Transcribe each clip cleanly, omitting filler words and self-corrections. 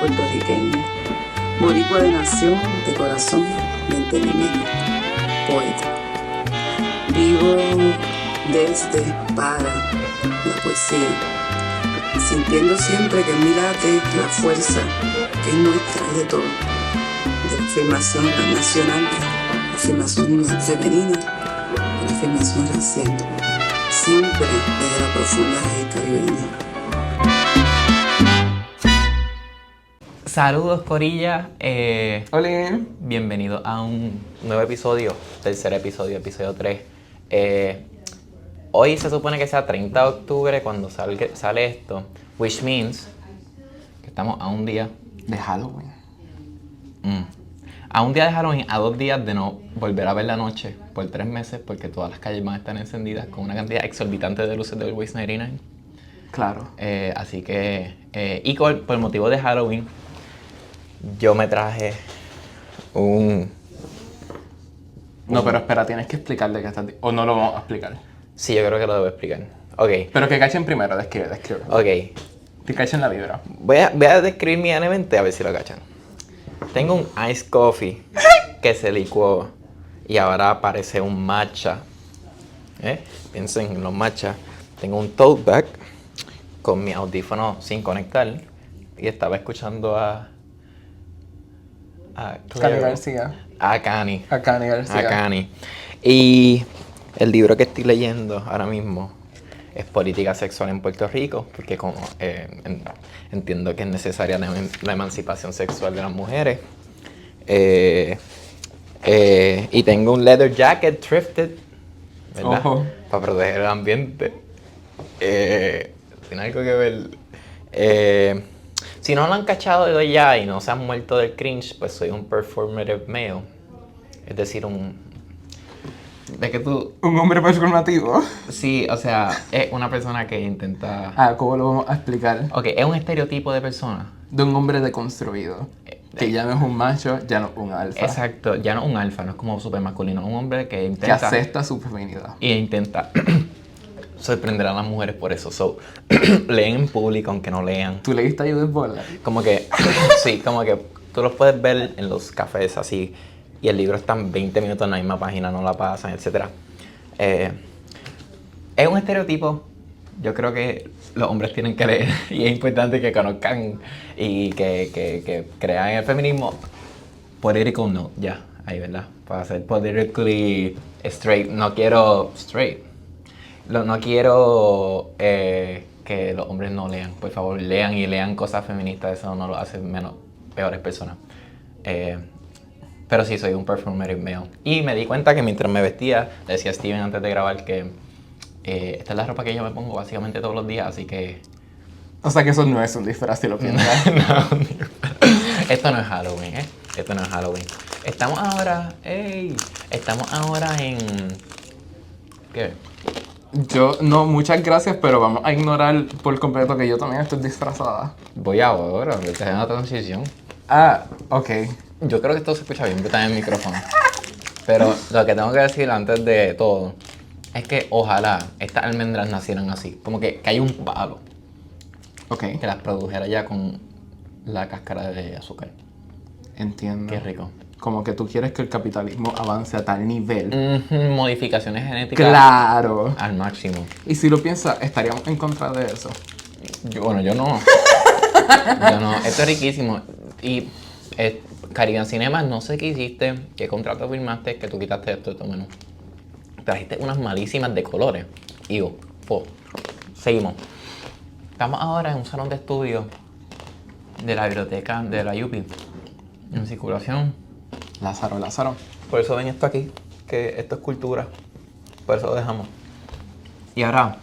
puertorriqueña, boricua de nación, de corazón, de entendimiento, poeta. Vivo desde, para la poesía, sintiendo siempre que en mí late la fuerza que es nuestra y de todo, de la afirmación nacional, la afirmación femenina, la afirmación racial, siempre desde la profunda raíz caribeña. Saludos, Corilla. Hola. Bienvenido a un nuevo episodio, tercer episodio, episodio 3. Hoy se supone que sea 30 de octubre cuando sale esto, which means que estamos a un día De Halloween. A un día de Halloween, a 2 días de no volver a ver la noche por 3 meses, porque todas las calles van a estar encendidas con una cantidad exorbitante de luces de Always 99. Claro. Así que, y por motivo de Halloween, yo me traje un... No, pero espera, tienes que explicarle qué estás... O no lo vamos a explicar. Sí, yo creo que lo debo explicar. Ok. Pero que cachen primero, describe. Ok. Que cachen la vibra. Voy a describir medianamente a ver si lo cachan. Tengo un iced coffee que se licuó y ahora parece un matcha. Piensen en los matchas. Tengo un tote bag con mi audífono sin conectar y estaba escuchando a Cani García. A Cani. A Cani García. A Cani. Y el libro que estoy leyendo ahora mismo es Política Sexual en Puerto Rico, porque como entiendo que es necesaria la emancipación sexual de las mujeres. Y tengo un leather jacket thrifted, ¿verdad? Ojo. Para proteger el ambiente. Tiene algo que ver. Si no lo han cachado de ya y no se han muerto del cringe, pues soy un performative male. Es decir, de que tú... Un hombre performativo. Sí, o sea, es una persona que intenta... ¿Cómo lo vamos a explicar? Ok, es un estereotipo de persona. De un hombre deconstruido. Que ya no es un macho, ya no es un alfa. Exacto, ya no es un alfa, no es como súper masculino. Un hombre que Que intenta... acepta su feminidad. Y intenta sorprender a las mujeres por eso. So, leen en público, aunque no lean. ¿Tú leíste a Judith Butler? Como que, sí, como que tú los puedes ver en los cafés así. Y el libro está en 20 minutos en la misma página, no la pasan, etc. Es un estereotipo. Yo creo que los hombres tienen que leer y es importante que conozcan y que crean el feminismo. Political note, ya, ahí, ¿verdad? Para ser politically straight. No quiero straight. No quiero que los hombres no lean. Por favor, lean y lean cosas feministas. Eso no lo hace peores personas. Pero sí, soy un performative male. Y me di cuenta que mientras me vestía, le decía a Steven antes de grabar que esta es la ropa que yo me pongo básicamente todos los días, así que... O sea que eso no es un disfraz, si lo piensas. No, esto no es Halloween, ¿eh? Esto no es Halloween. Estamos ahora en... ¿Qué? Yo, no, muchas gracias, pero vamos a ignorar por completo que yo también estoy disfrazada. Voy ahora, me está haciendo transición. Ok. Yo creo que esto se escucha bien, está en el micrófono. Pero lo que tengo que decir antes de todo es que ojalá estas almendras nacieran así. Como que hay un palo Ok. que las produjera ya con la cáscara de azúcar. Entiendo. Qué rico. Como que tú quieres que el capitalismo avance a tal nivel. Modificaciones genéticas ¡Claro! al máximo. Y si lo piensas, estaríamos en contra de eso. Yo no. Yo no. Esto es riquísimo. Y Caribbean Cinemas, no sé qué hiciste, qué contrato firmaste, que tú quitaste esto de tu menú. Trajiste unas malísimas de colores. Seguimos. Estamos ahora en un salón de estudio de la biblioteca de la UPI. En circulación. Lázaro. Por eso ven esto aquí, que esto es cultura. Por eso lo dejamos. Y ahora,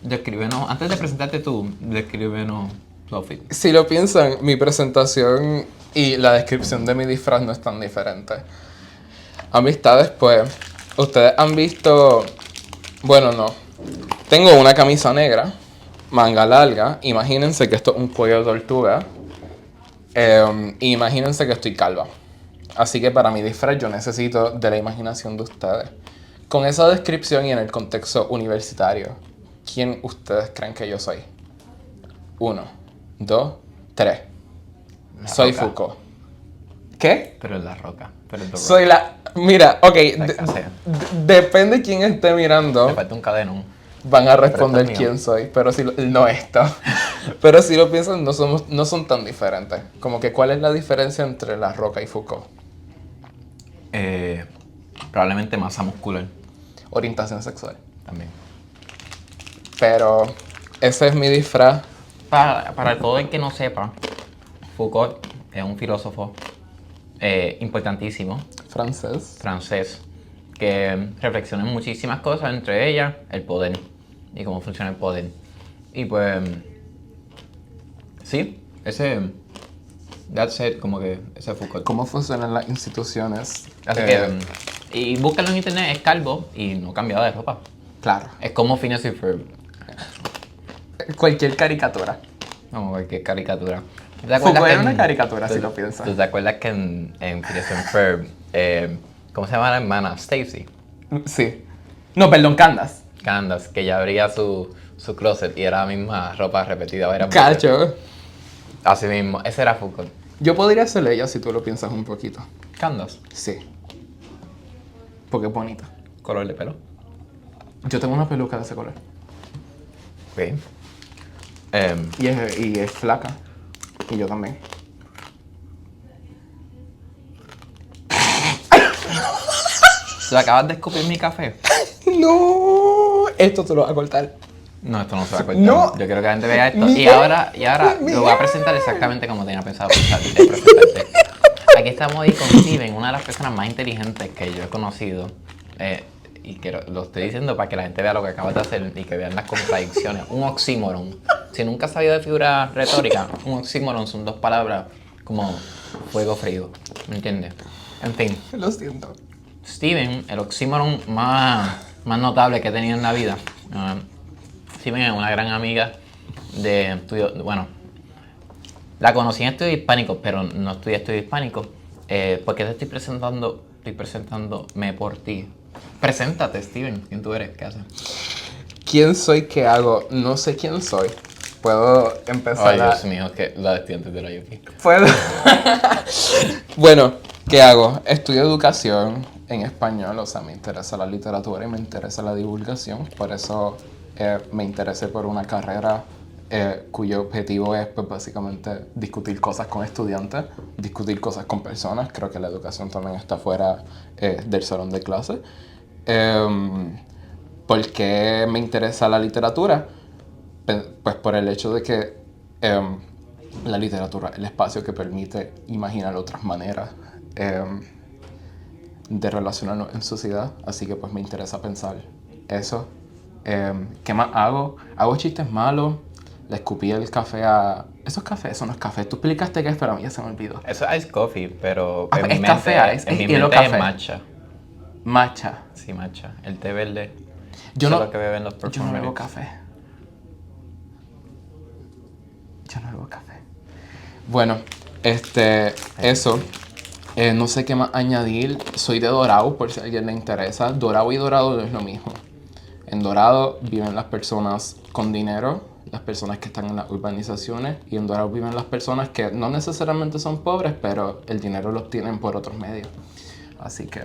descríbenos, antes de presentarte tú, descríbenos tu outfit. Si lo piensan, mi presentación y la descripción de mi disfraz no es tan diferente. Amistades, pues, ustedes han visto... Bueno, no. Tengo una camisa negra, manga larga. Imagínense que esto es un cuello de tortuga. Imagínense que estoy calva. Así que para mi disfraz yo necesito de la imaginación de ustedes. Con esa descripción y en el contexto universitario, ¿quién ustedes creen que yo soy? 1, 2, 3. Soy Roca. Foucault. ¿Qué? Pero es la roca. Pero es The Rock. Soy la... Mira, ok, Sea. depende quién esté mirando, Le falta un cadenón. van a responder Pero esto es mío. quién soy, pero si no esto. Pero si lo piensan, no son tan diferentes. Como que, ¿cuál es la diferencia entre La Roca y Foucault? Probablemente masa muscular Orientación sexual. también. Pero ese es mi disfraz. Para todo el que no sepa, Foucault es un filósofo importantísimo, Francés. francés, que reflexiona en muchísimas cosas, entre ellas el poder y cómo funciona el poder. Y pues, sí, that's it, como que ese es Foucault. ¿Cómo funcionan las instituciones? Así que, y búscalo en internet, es calvo y no cambiado de ropa. Claro. Es como Phineas y Ferb, Cualquier caricatura. como cualquier caricatura. ¿Te Foucault que era una caricatura, si lo piensas. ¿Tú te acuerdas que en Phineas y Ferb, ¿cómo se llama la hermana? Stacy. Sí. No, perdón, Candace. Candace, que ya abría su closet y era la misma ropa repetida varias veces. Cacho. Así mismo, ese era Foucault. Yo podría ser ella si tú lo piensas un poquito. Candace, Sí. Porque es bonita. color de pelo. Yo tengo una peluca de ese color. Ok. Y es flaca. Y yo también. ¿Tú acabas de escupir mi café? No. Esto te lo vas a cortar. No, esto no se va a cortar. No. Yo quiero que la gente vea esto. Miguel. Y ahora lo voy a presentar exactamente como tenía pensado presentarte. Aquí estamos hoy con Steven, una de las personas más inteligentes que yo he conocido. Y que lo estoy diciendo para que la gente vea lo que acabas de hacer y que vean las contradicciones. Un oxímoron. Si nunca has sabido de figura retórica, un oxímoron son dos palabras como fuego frío. ¿Me entiendes? En fin. Lo siento. Steven, el oxímoron más notable que he tenido en la vida. Steven es una gran amiga de estudio. Bueno, la conocí en estudio hispánico, pero no estudié estudio hispánico. Porque te estoy presentándome por ti. Preséntate, Steven. ¿Quién tú eres? ¿Qué haces? ¿Quién soy? ¿Qué hago? No sé quién soy. Puedo empezar Ay, a... Dios mío, que la estudiante de la UP. Puedo... Bueno, ¿qué hago? Estudio educación en español, o sea, me interesa la literatura y me interesa la divulgación. Por eso me interesé por una carrera cuyo objetivo es, pues, básicamente discutir cosas con estudiantes, discutir cosas con personas. Creo que la educación también está fuera del salón de clase. ¿Por qué me interesa la literatura? Pues por el hecho de que la literatura es el espacio que permite imaginar otras maneras de relacionarnos en sociedad. Así que pues me interesa pensar eso. ¿Qué más hago? Hago chistes malos. Le escupí el café a... ¿Eso es café? Eso no es café. Tú explicaste qué es, pero a mí ya se me olvidó. Eso es ice coffee, pero Ah, en mi es mente, café, es en mi hielo mente es café. matcha. Matcha. Sí, matcha. El té verde. Yo Eso no, es lo que beben los yo no performers. bebo café. Yo no bebo café. Bueno, eso. No sé qué más añadir. Soy de Dorado, por si a alguien le interesa. Dorado y Dorado no es lo mismo. En Dorado viven las personas con dinero, las personas que están en las urbanizaciones, y en Dorado viven las personas que no necesariamente son pobres, pero el dinero lo obtienen por otros medios. Así que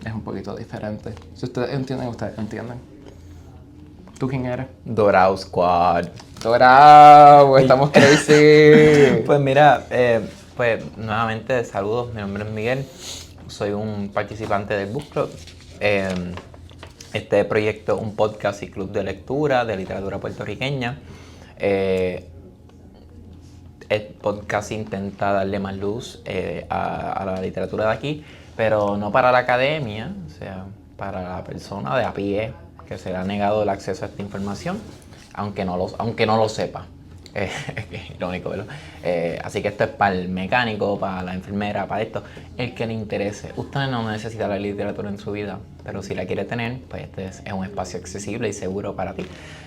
es un poquito diferente. Si ustedes entienden. ¿Tú quién eres? Dorado Squad. Dorado, estamos crazy. Pues mira, pues nuevamente saludos, mi nombre es Miguel, soy un participante del Book Club. Este proyecto es un podcast y club de lectura de literatura puertorriqueña. El podcast intenta darle más luz a la literatura de aquí, pero no para la academia, o sea, para la persona de a pie que se le ha negado el acceso a esta información, aunque no lo sepa. Es irónico, ¿verdad? Así que esto es para el mecánico, para la enfermera, para esto, el que le interese. Usted no necesita la literatura en su vida, pero si la quiere tener, pues este es un espacio accesible y seguro para ti.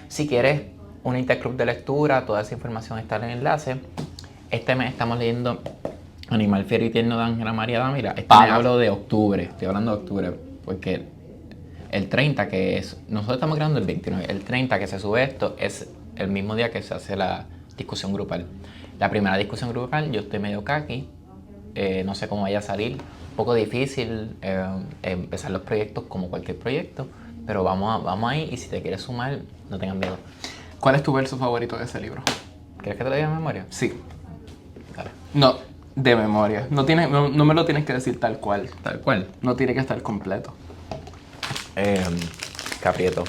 Si quieres unirte al club de lectura, toda esa información está en el enlace. Este mes estamos leyendo Animal Fiero y Tierno de Ángela María Dávila. Este mes hablo de octubre, estoy hablando de octubre, porque el 30, que es, nosotros estamos grabando el 29, el 30 que se sube esto es el mismo día que se hace la discusión grupal. La primera discusión grupal, yo estoy medio kaki, no sé cómo vaya a salir. Un poco difícil empezar los proyectos como cualquier proyecto, pero vamos ahí y si te quieres sumar, no tengas miedo. ¿Cuál es tu verso favorito de ese libro? ¿Quieres que te lo diga de memoria? Sí. Dale. No, de memoria. No me lo tienes que decir tal cual. Tal cual. No tiene que estar completo. Caprieto.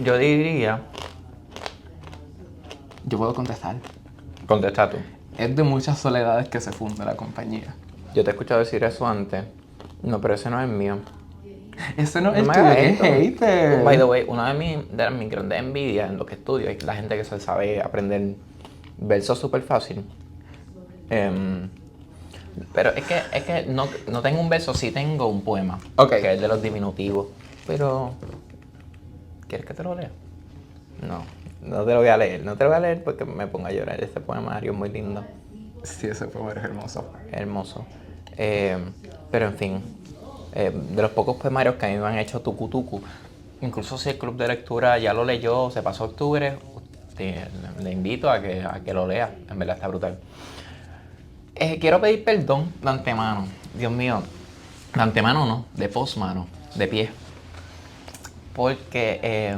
Yo diría... Yo puedo contestar. Contesta tú. Es de muchas soledades que se funda la compañía. Yo te he escuchado decir eso antes. No, pero ese no es mío. Ese no es el me tuyo, hagas qué esto. hater. By the way, una de mis grandes envidias en lo que estudio es la gente que se sabe aprender versos súper fácil. Pero es que no tengo un verso, sí tengo un poema. Ok. Que es de los diminutivos. Pero... ¿Quieres que te lo lea? No te lo voy a leer. No te lo voy a leer porque me pongo a llorar. Este poemario es muy lindo. Sí, ese poema es hermoso. Hermoso. Pero en fin, de los pocos poemarios que a mí me han hecho tucu tucu, incluso si el club de lectura ya lo leyó, se pasó octubre, le invito a que lo lea. En verdad está brutal. Quiero pedir perdón de antemano. Dios mío, de antemano no, de postmano, de pie. Porque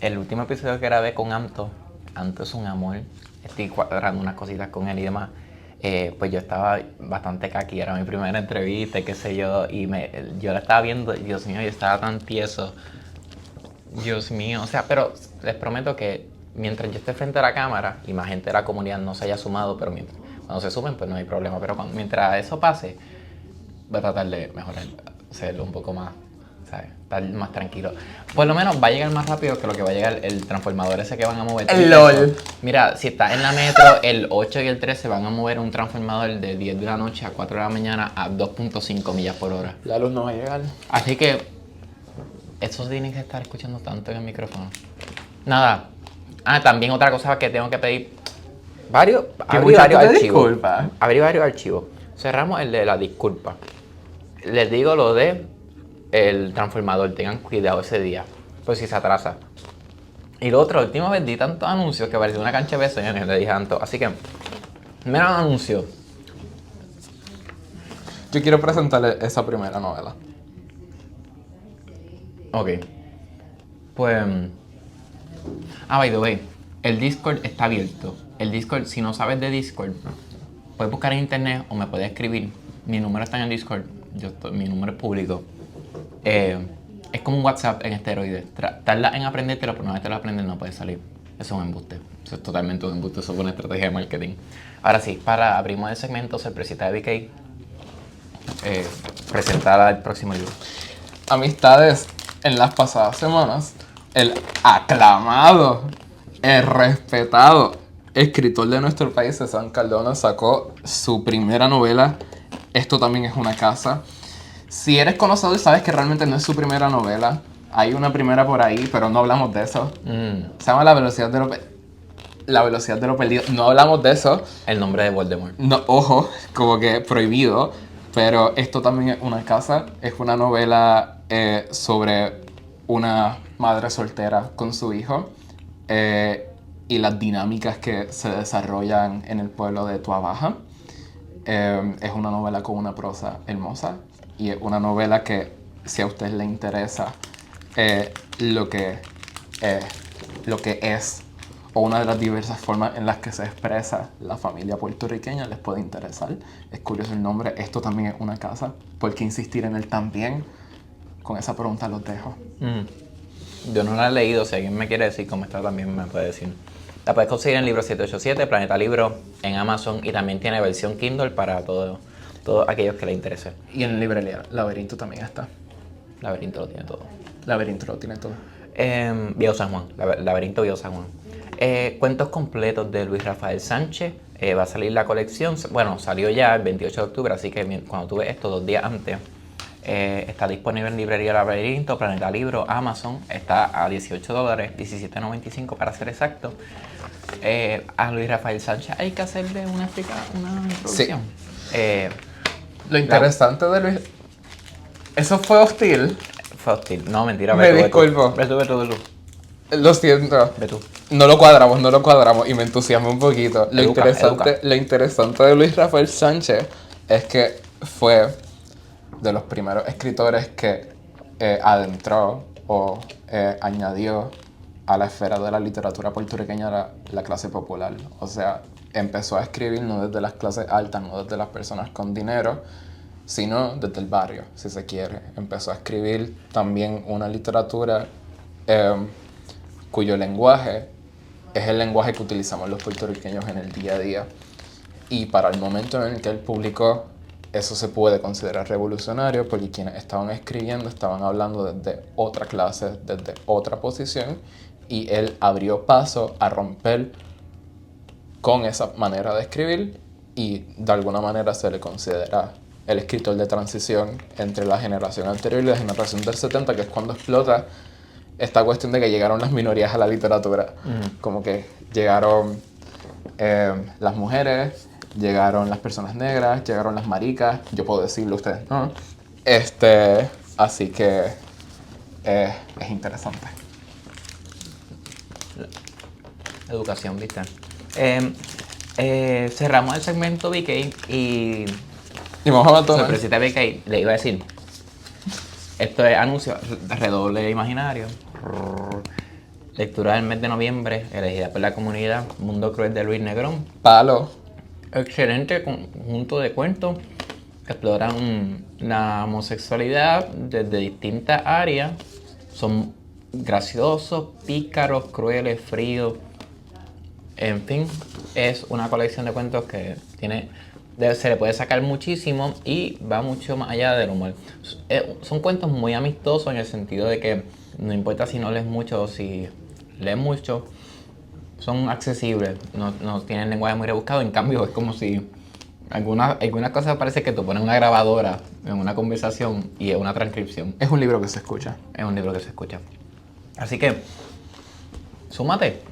el último episodio que grabé con Anto es un amor. Estoy cuadrando unas cositas con él y demás. Pues yo estaba bastante kaki, era mi primera entrevista, qué sé yo, y yo la estaba viendo, y Dios mío, yo estaba tan tieso. Dios mío, o sea, pero les prometo que mientras yo esté frente a la cámara y más gente de la comunidad no se haya sumado, pero cuando se sumen, pues no hay problema. Pero mientras eso pase, voy a tratar de mejorar, hacerlo un poco más, ¿sabes? Estar más tranquilo. Por lo menos va a llegar más rápido que lo que va a llegar el transformador ese que van a mover. El LOL. Mira, si estás en la metro, el 8 y el 13 van a mover un transformador de 10 de la noche a 4 de la mañana a 2.5 millas por hora. La luz no va a llegar. Así que eso tienen que estar escuchando tanto en el micrófono. Nada. También otra cosa que tengo que pedir. Abrí varios archivos. Disculpa. Abrí varios archivos. Cerramos el de la disculpa. Les digo lo de el transformador. Tengan cuidado ese día. Pues si se atrasa. Y lo otro, la última vez di tantos anuncios que parecía una cancha de besos y le dije tanto. Así que, mira un anuncio. Yo quiero presentarle esa primera novela. Ok. Pues... by the way, el Discord está abierto. El Discord, si no sabes de Discord, puedes buscar en internet o me puedes escribir. Mi número está en el Discord. Mi número es público. Es como un WhatsApp en esteroides. Tarda en aprendértelo, pero una vez te lo aprendes no puedes salir. Eso es un embuste. Eso es totalmente un embuste. Eso es una estrategia de marketing. Ahora sí, abrimos el segmento sorpresita de BK. Presentar el próximo libro. Amistades, en las pasadas semanas, el aclamado, el respetado escritor de nuestro país, César Cardona, sacó su primera novela. Esto también es una casa. Si eres conocedor, sabes que realmente no es su primera novela. Hay una primera por ahí, pero no hablamos de eso. Se llama La velocidad de lo perdido. No hablamos de eso. El nombre de Voldemort. No, ojo, como que prohibido. Pero esto también es una casa. Es una novela sobre una madre soltera con su hijo. Y las dinámicas que se desarrollan en el pueblo de Tuabaja. Es una novela con una prosa hermosa. Y es una novela que, si a usted le interesa lo que es, o una de las diversas formas en las que se expresa la familia puertorriqueña, les puede interesar. Es curioso el nombre. Esto también es una casa. ¿Por qué insistir en él también? Con esa pregunta los dejo. Yo no la he leído. Si alguien me quiere decir cómo está, también me puede decir. La puedes conseguir en Libro 787, Planeta Libro, en Amazon. Y también tiene versión Kindle para todos aquellos que le interese. Y en librería, Laberinto también está. Laberinto lo tiene todo. Laberinto lo tiene todo. Viejo San Juan. Laberinto Viejo San Juan. Cuentos completos de Luis Rafael Sánchez. Va a salir la colección. Bueno, salió ya el 28 de octubre, así que cuando tú ves esto 2 días antes, está disponible en librería Laberinto, Planeta Libro, Amazon. Está a $18, $17.95 para ser exacto. A Luis Rafael Sánchez hay que hacerle una introducción. Sí. Lo interesante de Luis... ¿Eso fue hostil? Fue hostil. No, mentira. Me disculpo. Ve tú. Lo siento. Ve tú. No lo cuadramos y me entusiasma un poquito. Educa. Lo interesante de Luis Rafael Sánchez es que fue de los primeros escritores que adentró o añadió a la esfera de la literatura puertorriqueña la clase popular. O sea, empezó a escribir no desde las clases altas, no desde las personas con dinero, sino desde el barrio, si se quiere. Empezó a escribir también una literatura cuyo lenguaje es el lenguaje que utilizamos los puertorriqueños en el día a día. Y para el momento en el que él publicó, eso se puede considerar revolucionario porque quienes estaban escribiendo estaban hablando desde otra clase, desde otra posición, y él abrió paso a romper con esa manera de escribir y de alguna manera se le considera el escritor de transición entre la generación anterior y la generación del 70, que es cuando explota esta cuestión de que llegaron las minorías a la literatura. Como que llegaron las mujeres, llegaron las personas negras, llegaron las maricas, yo puedo decirlo, ustedes no. Así que es interesante. Educación, ¿viste? Cerramos el segmento BK y vamos a abandonar. sorpresita BK, le iba a decir, esto es anuncio, redoble imaginario. Lectura del mes de noviembre, elegida por la comunidad, Mundo Cruel de Luis Negrón. Palo. Excelente conjunto de cuentos que exploran la homosexualidad desde distintas áreas. Son graciosos, pícaros, crueles, fríos. En fin, es una colección de cuentos que se le puede sacar muchísimo y va mucho más allá del humor. Son cuentos muy amistosos en el sentido de que no importa si no lees mucho o si lees mucho, son accesibles, no tienen lenguaje muy rebuscado. En cambio, es como si algunas cosas parece que tú pones una grabadora en una conversación y es una transcripción. Es un libro que se escucha. Es un libro que se escucha. Así que, súmate,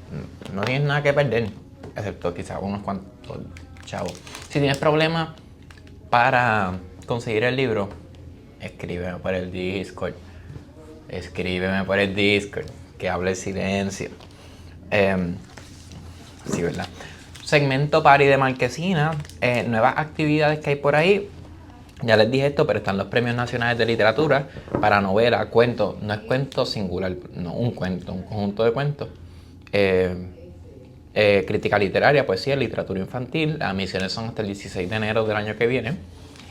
no tienes nada que perder, excepto quizás unos cuantos chavos. Si tienes problemas para conseguir el libro, escríbeme por el Discord. Que hable el silencio. Sí, ¿verdad? Segmento party de Marquesina, nuevas actividades que hay por ahí. Ya les dije esto, pero están los premios nacionales de literatura para novela, cuento. No es cuento singular, no, un cuento, un conjunto de cuentos. Crítica literaria, poesía, literatura infantil. Las misiones son hasta el 16 de enero del año que viene.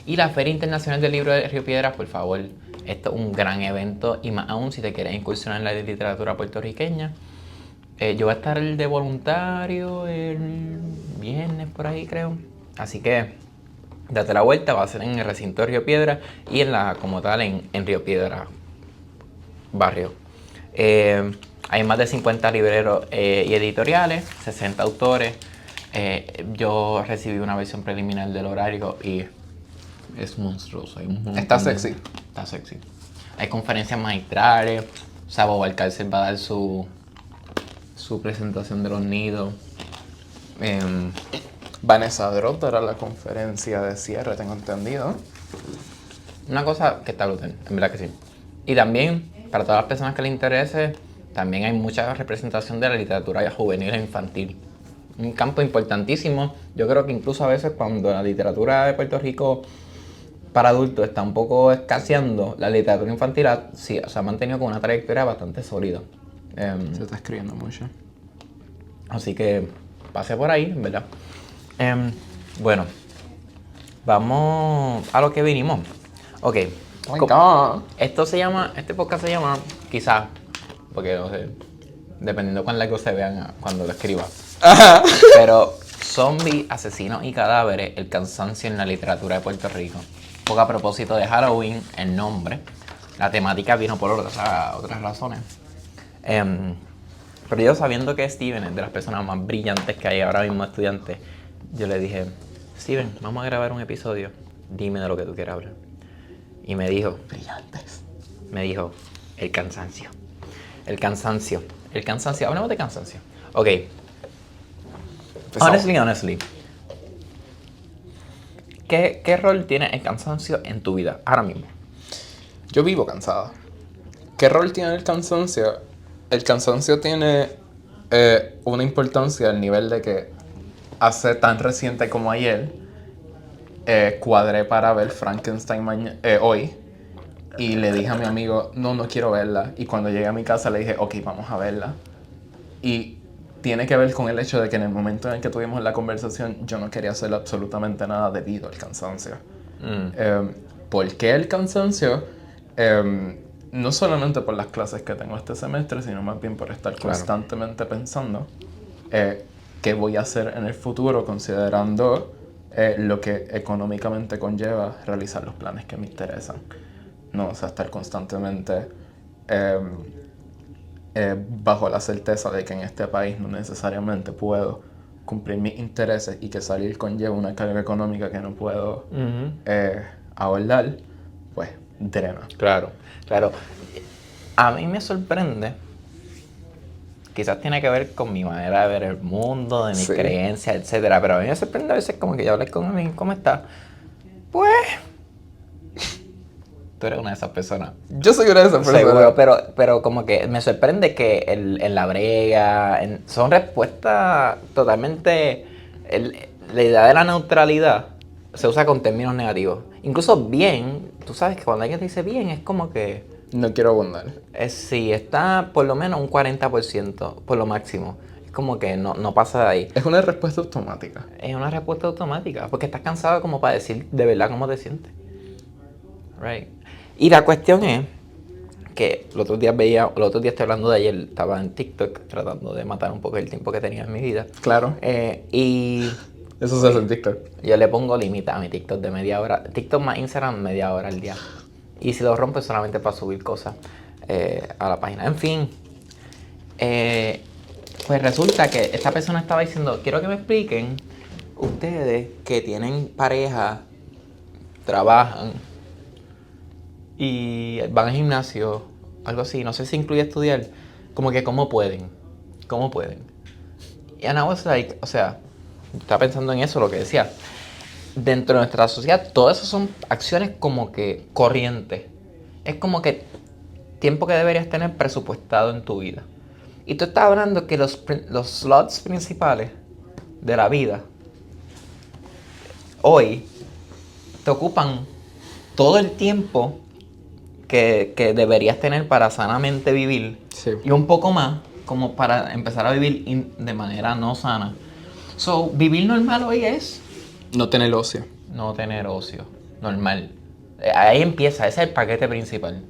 Y la Feria Internacional del Libro de Río Piedras, por favor, esto es un gran evento y más aún si te quieres incursionar en la literatura puertorriqueña. Yo voy a estar de voluntario el viernes por ahí, creo. Así que date la vuelta, va a ser en el recinto de Río Piedras y como tal en Río Piedras barrio. Hay más de 50 libreros y editoriales, 60 autores. Yo recibí una versión preliminar del horario y es monstruoso. Está sexy. Está sexy. Hay conferencias magistrales. Sabo Valcárcel va a dar su presentación de los nidos. Vanessa Drott dará la conferencia de cierre, tengo entendido. Una cosa que está brutal, en verdad que sí. Y también, para todas las personas que les interese, también hay mucha representación de la literatura juvenil e infantil. Un campo importantísimo. Yo creo que incluso a veces cuando la literatura de Puerto Rico para adultos está un poco escaseando, la literatura infantil se ha mantenido con una trayectoria bastante sólida. Se está escribiendo mucho. Así que pase por ahí, ¿verdad? Bueno, vamos a lo que vinimos. Ok. Oh my God. Este podcast se llama, quizás, porque no sé, dependiendo cuán largo se vean cuando lo escriba. Pero zombies, asesinos y cadáveres, el cansancio en la literatura de Puerto Rico. Porque a propósito de Halloween, el nombre, la temática vino por otras razones. Pero yo, sabiendo que Steven es de las personas más brillantes que hay ahora mismo, estudiantes, yo le dije, Steven, vamos a grabar un episodio, dime de lo que tú quieras hablar. Y me dijo, Brillantes. me dijo, el cansancio. Hablemos de cansancio. Ok. Honestly. ¿Qué rol tiene el cansancio en tu vida ahora mismo? Yo vivo cansado. ¿Qué rol tiene el cansancio? el cansancio tiene una importancia al nivel de que hace tan reciente como ayer cuadré para ver Frankenstein hoy y le dije a mi amigo, no quiero verla. Y cuando llegué a mi casa le dije, ok, vamos a verla. Y tiene que ver con el hecho de que en el momento en el que tuvimos la conversación yo no quería hacer absolutamente nada debido al cansancio. ¿Por qué el cansancio? No solamente por las clases que tengo este semestre, sino más bien por estar constantemente pensando qué voy a hacer en el futuro, considerando lo que económicamente conlleva realizar los planes que me interesan. No, o sea, estar constantemente bajo la certeza de que en este país no necesariamente puedo cumplir mis intereses y que salir conlleva una carga económica que no puedo abordar, pues drena. Claro. A mí me sorprende, quizás tiene que ver con mi manera de ver el mundo, de mis creencias, etcétera, pero a mí me sorprende a veces como que yo hablo con alguien, ¿cómo estás? Pues... Tú eres una de esas personas. Yo soy una de esas personas. Seguro, pero como que me sorprende que en la brega, son respuestas totalmente... la idea de la neutralidad se usa con términos negativos. Incluso bien, tú sabes que cuando alguien te dice bien es como que... No quiero abundar. Sí, está por lo menos un 40%, por lo máximo. Es como que no pasa de ahí. Es una respuesta automática. Es una respuesta automática, porque estás cansado como para decir de verdad cómo te sientes. Right. Y la cuestión es que los otros días estoy hablando de ayer, estaba en TikTok tratando de matar un poco el tiempo que tenía en mi vida. Claro. Y... Eso se hace en TikTok. Yo le pongo límite a mi TikTok de media hora. TikTok más Instagram, media hora al día. Y si lo rompo es solamente para subir cosas a la página. En fin, pues resulta que esta persona estaba diciendo, quiero que me expliquen ustedes que tienen pareja, trabajan y van al gimnasio, algo así, no sé si incluye estudiar, como que cómo pueden. Y I was like, o sea, estaba pensando en eso, lo que decía. Dentro de nuestra sociedad, todas esas son acciones como que corrientes. Es como que tiempo que deberías tener presupuestado en tu vida. Y tú estás hablando que los slots principales de la vida hoy te ocupan todo el tiempo que deberías tener para sanamente vivir. Sí. Y un poco más como para empezar a vivir de manera no sana. So, vivir normal hoy es... No tener ocio. No tener ocio. Normal. Ahí empieza. Ese es el paquete principal.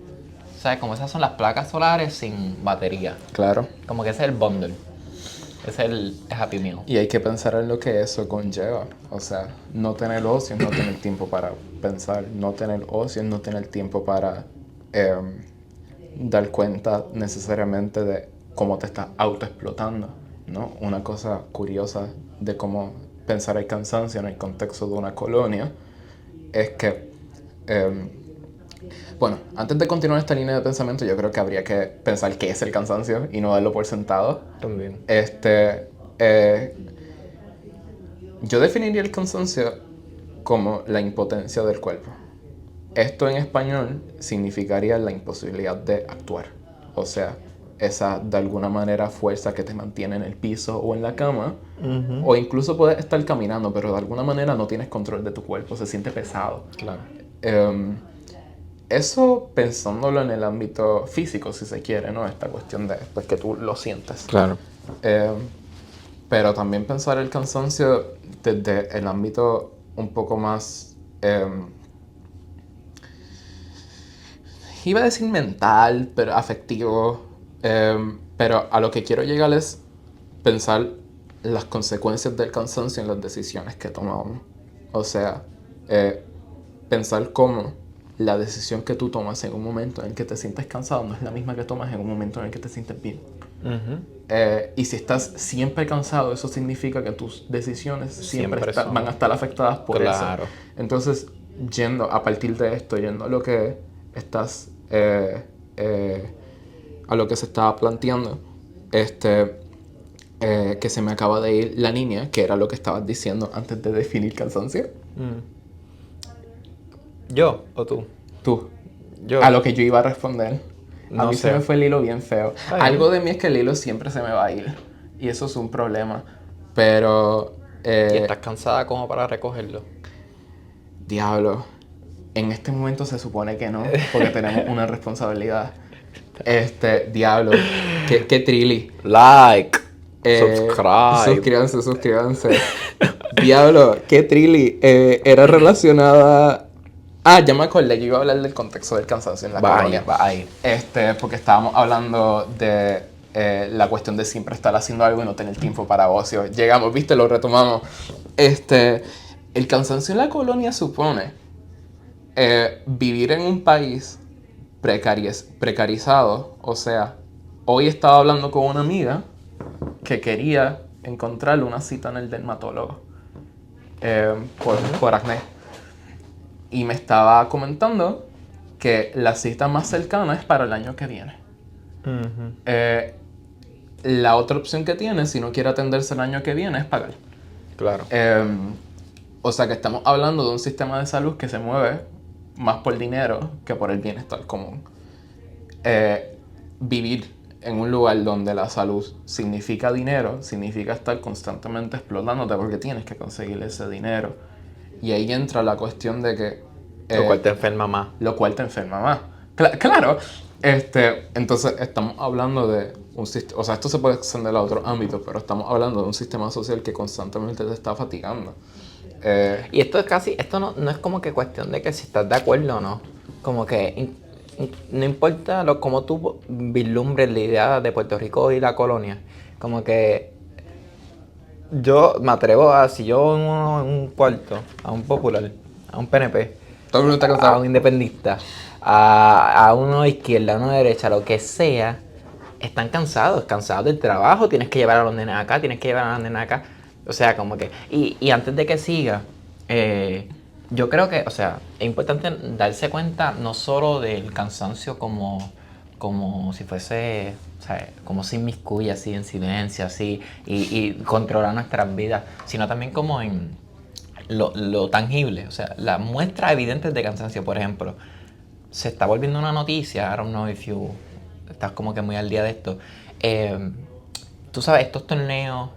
¿Sabes? Como esas son las placas solares sin batería. Claro. Como que ese es el bundle. Ese es el Happy Meal. Y hay que pensar en lo que eso conlleva. O sea, no tener ocio es no tener tiempo para pensar. No tener ocio es no tener tiempo para dar cuenta necesariamente de cómo te estás autoexplotando, ¿no? Una cosa curiosa de cómo pensar el cansancio en el contexto de una colonia es que, bueno, antes de continuar esta línea de pensamiento, yo creo que habría que pensar qué es el cansancio y no darlo por sentado. También. Yo definiría el cansancio como la impotencia del cuerpo. Esto en español significaría la imposibilidad de actuar. O sea, esa de alguna manera fuerza que te mantiene en el piso o en la cama. O incluso puedes estar caminando, pero de alguna manera no tienes control de tu cuerpo, se siente pesado. Claro. Eso pensándolo en el ámbito físico, si se quiere, ¿no? Esta cuestión de pues, que tú lo sientes. Claro. Pero también pensar el cansancio desde el ámbito un poco más... iba a decir mental, pero afectivo. Pero a lo que quiero llegar es pensar las consecuencias del cansancio en las decisiones que tomamos. O sea, pensar cómo la decisión que tú tomas en un momento en el que te sientes cansado no es la misma que tomas en un momento en el que te sientes bien. Y si estás siempre cansado, eso significa que tus decisiones siempre van a estar afectadas por eso. Entonces, a partir de esto, yendo a lo que estás... a lo que se estaba planteando, que se me acaba de ir la línea, que era lo que estabas diciendo antes de definir cansancio. ¿Yo o tú? Tú. Yo. A lo que yo iba a responder A No mí sé. se me fue el hilo bien feo. Está bien. Algo de mí es que el hilo siempre se me va a ir. Y eso es un problema. Pero... ¿Y estás cansada como para recogerlo? Diablo. En este momento se supone que no, porque tenemos una responsabilidad. Diablo. Qué trilly. Like, subscribe. Suscríbanse. Diablo, qué trilly. Era relacionada... Ah, ya me acordé que iba a hablar del contexto del cansancio en la colonia. Va ahí. Porque estábamos hablando de la cuestión de siempre estar haciendo algo y no tener tiempo para ocio. Llegamos, viste, lo retomamos. El cansancio en la colonia supone vivir en un país precarizado. O sea, hoy estaba hablando con una amiga que quería encontrarle una cita en el dermatólogo por acné. Y me estaba comentando que la cita más cercana es para el año que viene. La otra opción que tiene, si no quiere atenderse el año que viene, es pagar. Claro. O sea que estamos hablando de un sistema de salud que se mueve más por dinero que por el bienestar común. Vivir en un lugar donde la salud significa dinero, significa estar constantemente explotándote porque tienes que conseguir ese dinero. Y ahí entra la cuestión de que... Lo cual te enferma más. Lo cual te enferma más. Claro. Entonces estamos hablando de un sistema... O sea, esto se puede extender a otros ámbitos, pero estamos hablando de un sistema social que constantemente te está fatigando. Y esto es casi, esto no es como que cuestión de que si estás de acuerdo o no. Como que no importa cómo tú vislumbres la idea de Puerto Rico y la colonia. Como que yo me atrevo a, si yo en un cuarto, a un popular, a un PNP, Todo el mundo está a cansado. un independentista, a uno de izquierda, a uno de derecha, lo que sea, están cansados del trabajo, tienes que llevar a los nenes acá, tienes que llevar a las nenas acá. O sea, como que... Y antes de que siga, yo creo que, o sea, es importante darse cuenta no solo del cansancio como si fuese, o sea, como se inmiscuye así en silencio, así, y controlar nuestras vidas, sino también como en lo tangible, o sea, las muestras evidentes de cansancio. Por ejemplo, se está volviendo una noticia, I don't know if you estás como que muy al día de esto, tú sabes, estos torneos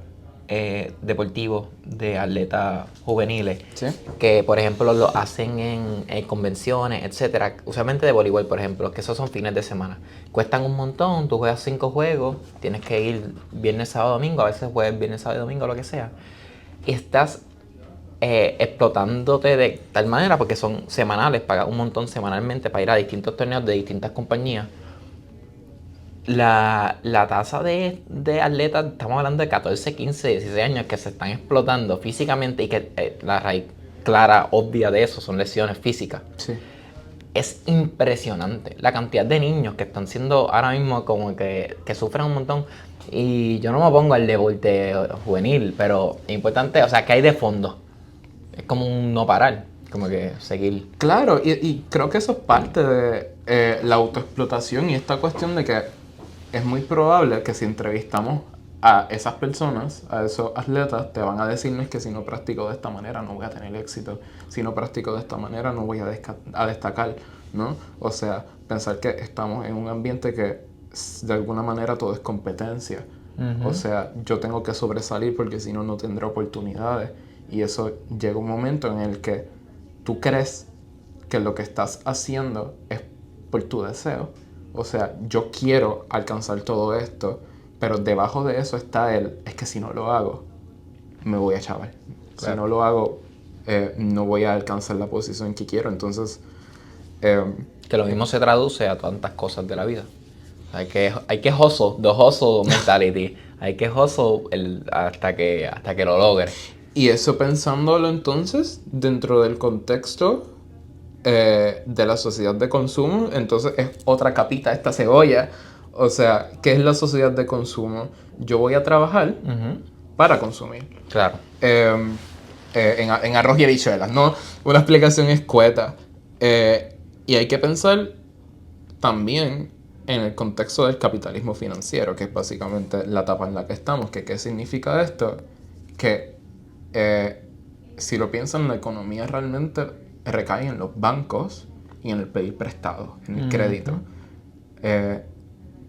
deportivos de atletas juveniles, ¿Sí? que por ejemplo lo hacen en convenciones, etcétera, usualmente de voleibol, por ejemplo, que esos son fines de semana, cuestan un montón, tú juegas 5 juegos, tienes que ir viernes, sábado, domingo, a veces juegas viernes, sábado y domingo, lo que sea, y estás explotándote de tal manera, porque son semanales, pagas un montón semanalmente para ir a distintos torneos de distintas compañías. La tasa de atletas, estamos hablando de 14, 15, 16 años que se están explotando físicamente y que la raíz clara, obvia de eso son lesiones físicas. Sí. Es impresionante la cantidad de niños que están siendo ahora mismo como que sufren un montón. Y yo no me pongo al deporte juvenil, pero es importante, o sea, que hay de fondo. Es como un no parar, como que seguir. Claro, y creo que eso es parte de la autoexplotación y esta cuestión de que es muy probable que si entrevistamos a esas personas, a esos atletas, te van a decirnos que si no practico de esta manera no voy a tener éxito, si no practico de esta manera no voy a destacar, ¿no? O sea, pensar que estamos en un ambiente que de alguna manera todo es competencia. O sea, yo tengo que sobresalir porque si no, no tendré oportunidades. Y eso llega un momento en el que tú crees que lo que estás haciendo es por tu deseo. O sea, yo quiero alcanzar todo esto, pero debajo de eso está es que si no lo hago, me voy a chaval. Claro. Si no lo hago, no voy a alcanzar la posición que quiero. Entonces... que lo mismo se traduce a tantas cosas de la vida. Hay que hustle, the hustle mentality. Hay que hustle hasta que lo logres. Y eso pensándolo entonces dentro del contexto de la sociedad de consumo, entonces es otra capita esta cebolla. O sea, ¿qué es la sociedad de consumo? Yo voy a trabajar para consumir. Claro. En arroz y habichuelas, ¿no? Una explicación escueta. Y hay que pensar también en el contexto del capitalismo financiero, que es básicamente la etapa en la que estamos. ¿Qué significa esto? Que si lo piensan, la economía realmente recae en los bancos y en el pedir prestado, en el crédito.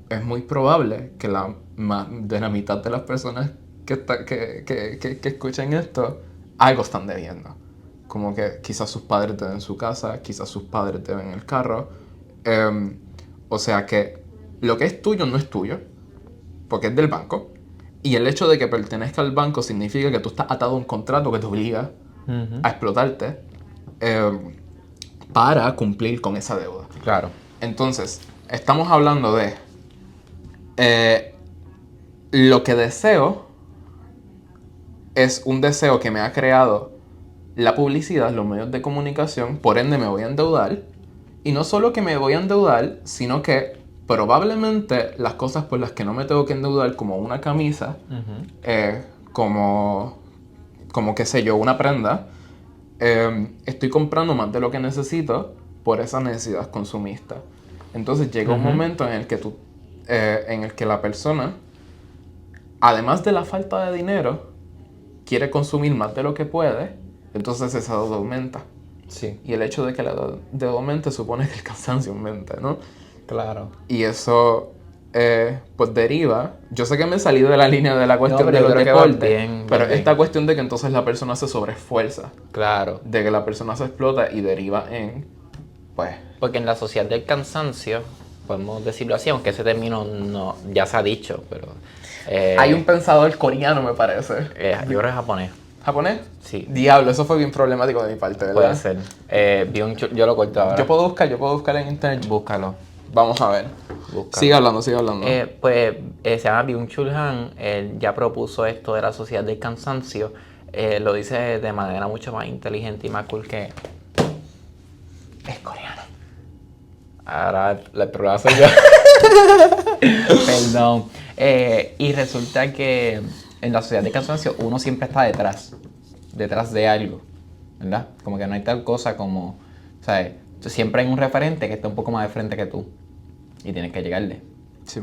es muy probable que de la mitad de las personas que escuchen esto, algo están debiendo. Como que quizás sus padres deben su casa, quizás sus padres deben el carro. O sea que lo que es tuyo no es tuyo, porque es del banco. Y el hecho de que pertenezca al banco significa que tú estás atado a un contrato que te obliga a explotarte para cumplir con esa deuda. Claro. Entonces, estamos hablando de lo que deseo es un deseo que me ha creado la publicidad, los medios de comunicación, por ende me voy a endeudar. Y no solo que me voy a endeudar, sino que probablemente las cosas por las que no me tengo que endeudar, como una camisa, como qué sé yo, una prenda, estoy comprando más de lo que necesito por esa necesidad consumista. Entonces llega un momento en el que la persona, además de la falta de dinero, quiere consumir más de lo que puede, entonces esa deuda aumenta. Sí. Y el hecho de que la deuda aumente supone que el cansancio aumente, ¿no? Claro. Y eso, pues deriva... Yo sé que me he salido de la línea de la cuestión pero de yo los creo que va deportes, bien, pero va bien. esta cuestión de que entonces la persona se sobreesfuerza, Claro. de que la persona se explota y deriva en, pues... Porque en la sociedad del cansancio, podemos decirlo así, aunque ese término no, ya se ha dicho, pero... hay un pensador coreano, me parece. yo creo que es japonés. ¿Japonés? Sí. Diablo, eso fue bien problemático de mi parte, ¿verdad? Puede ser. Yo lo corto ahora. Yo puedo buscar en internet. Búscalo. Vamos a ver. Búscalo. Sigue hablando. Se llama Byung-Chul Han. Él ya propuso esto de la sociedad del cansancio. Lo dice de manera mucho más inteligente y más cool que... Es coreano. Ahora el problema soy yo. Perdón. Y resulta que en la sociedad del cansancio uno siempre está detrás de algo, ¿verdad? Como que no hay tal cosa como, ¿sabes? Siempre hay un referente que está un poco más de frente que tú y tienes que llegarle. Sí.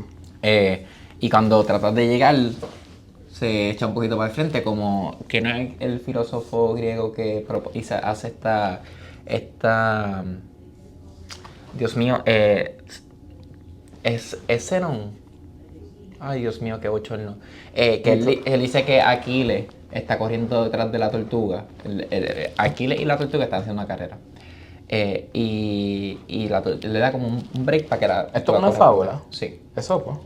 Y cuando tratas de llegar, se echa un poquito para el frente, como que no es el filósofo griego que hace esta Dios mío, es Zenón. Ay, Dios mío, qué bochorno. Que él dice que Aquiles está corriendo detrás de la tortuga. Aquiles y la tortuga están haciendo una carrera. Y le da como un break para que la... ¿Esto es una fábula? Sí. Eso, pues.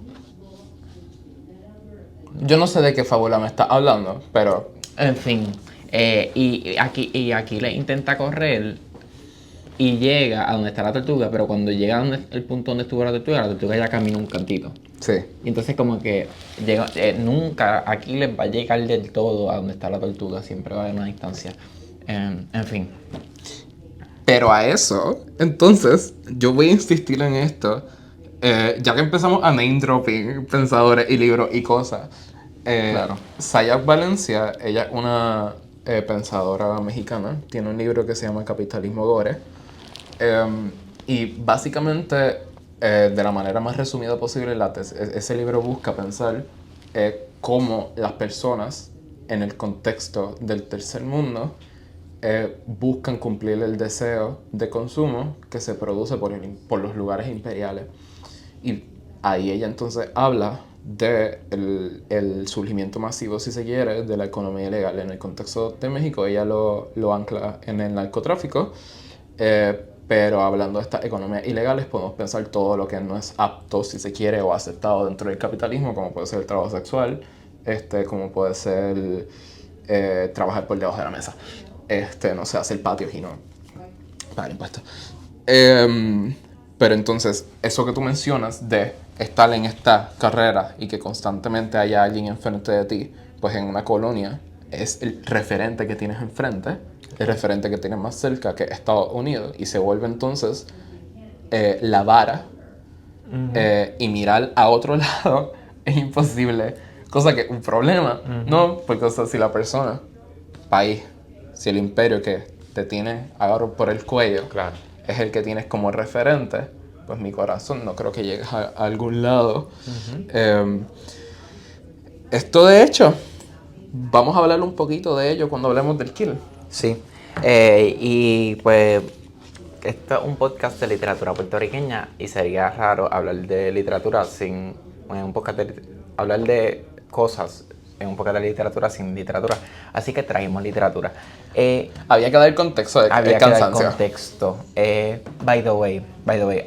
Yo no sé de qué fábula me estás hablando, pero... En fin. Y Aquiles intenta correr y llega a donde está la tortuga, pero cuando llega a el punto donde estuvo la tortuga ya camina un cantito. Sí. Y entonces como que nunca Aquiles va a llegar del todo a donde está la tortuga, siempre va a haber una distancia. En fin. Pero a eso, entonces, yo voy a insistir en esto, ya que empezamos a name dropping pensadores y libros y cosas. Claro. Sayat Valencia, ella es una pensadora mexicana, tiene un libro que se llama Capitalismo Gore. Y básicamente, de la manera más resumida posible, ese libro busca pensar cómo las personas en el contexto del tercer mundo buscan cumplir el deseo de consumo que se produce por los lugares imperiales. Y ahí ella entonces habla de el surgimiento masivo, si se quiere, de la economía ilegal. En el contexto de México ella lo ancla en el narcotráfico, pero hablando de estas economías ilegales podemos pensar todo lo que no es apto, si se quiere, o aceptado dentro del capitalismo, como puede ser el trabajo sexual, como puede ser trabajar por debajo de la mesa, no sé, hacer patios y no pagar impuestos. Pero entonces, eso que tú mencionas de estar en esta carrera y que constantemente haya alguien enfrente de ti, pues en una colonia es el referente que tienes enfrente, el referente que tienes más cerca, que es Estados Unidos, y se vuelve entonces la vara. Y mirar a otro lado es imposible, cosa que un problema, ¿no? Porque o sea, si la persona, país, si el imperio que te tiene agarrado por el cuello, Claro. es el que tienes como referente, pues mi corazón no creo que llegues a algún lado. Esto de hecho, vamos a hablar un poquito de ello cuando hablemos del kill. Sí. Y pues esto es un podcast de literatura puertorriqueña y sería raro hablar de literatura sin un podcast hablar de cosas en un podcast de literatura sin literatura. Así que traemos literatura. Había que dar contexto de Había que dar cansancio. contexto. By the way,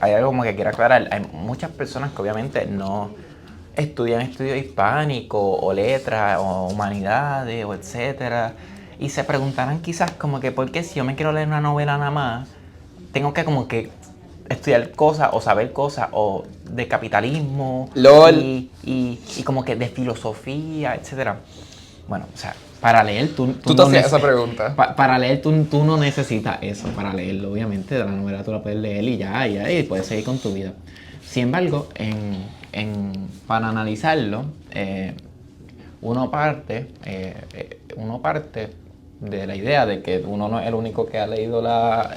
hay algo como que quiero aclarar. Hay muchas personas que obviamente no estudian estudio hispánico o letras o humanidades o etcétera. Y se preguntarán quizás como que por qué si yo me quiero leer una novela nada más, tengo que como que estudiar cosas o saber cosas o de capitalismo LOL. y como que de filosofía, etcétera. Bueno, o sea, para leer tú Tú te no hacías esa pregunta. para leer tú no necesitas eso para leerlo, obviamente. De la novela tú la puedes leer y ya, y puedes seguir con tu vida. Sin embargo, para analizarlo, uno parte de la idea de que uno no es el único que ha leído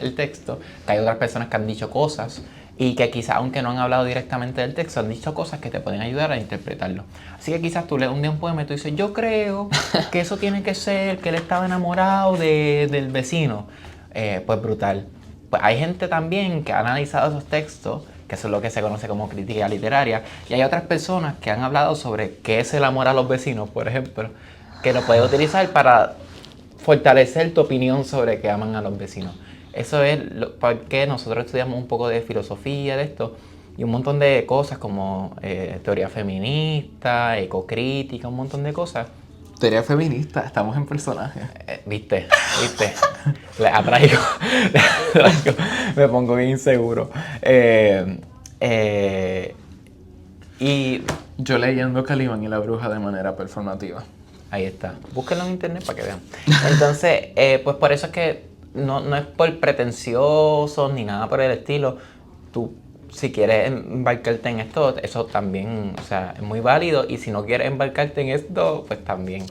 el texto, que hay otras personas que han dicho cosas y que quizás, aunque no han hablado directamente del texto, han dicho cosas que te pueden ayudar a interpretarlo. Así que quizás tú lees un día un poema y tú dices, yo creo que eso tiene que ser que él estaba enamorado del vecino. Pues brutal. Pues hay gente también que ha analizado esos textos, que eso es lo que se conoce como crítica literaria, y hay otras personas que han hablado sobre qué es el amor a los vecinos, por ejemplo, que lo puedes utilizar para fortalecer tu opinión sobre que aman a los vecinos. Eso es porque nosotros estudiamos un poco de filosofía de esto y un montón de cosas como teoría feminista, ecocrítica, un montón de cosas. Teoría feminista, estamos en personaje. ¿Viste? Le atraigo. Me pongo bien inseguro. Y Yo leyendo Calimán y la bruja de manera performativa. ahí está. Búsquenlo en internet para que vean. Entonces, pues por eso es que no es por pretencioso ni nada por el estilo. Tú, si quieres embarcarte en esto, eso también, o sea, es muy válido. Y si no quieres embarcarte en esto, pues también.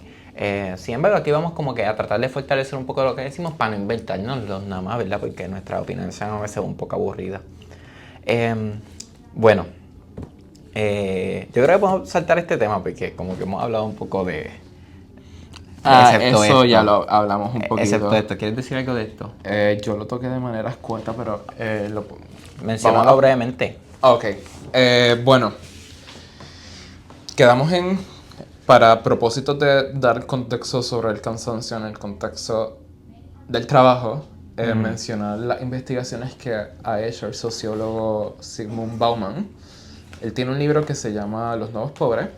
Sin embargo, aquí vamos como que a tratar de fortalecer un poco lo que decimos para no inventarnos nada más, ¿verdad? Porque nuestras opiniones son a veces un poco aburridas. Bueno, yo creo que podemos saltar este tema porque como que hemos hablado un poco de... Eso esto. ya lo hablamos un poquito. Excepto esto, ¿quieres decir algo de esto? Yo lo toqué de manera escueta, pero Mencionalo brevemente. Ok. Bueno. Quedamos para propósitos de dar contexto sobre el cansancio en el contexto del trabajo, mencionar las investigaciones que ha hecho el sociólogo Zygmunt Bauman. Él tiene un libro que se llama Los Nuevos Pobres.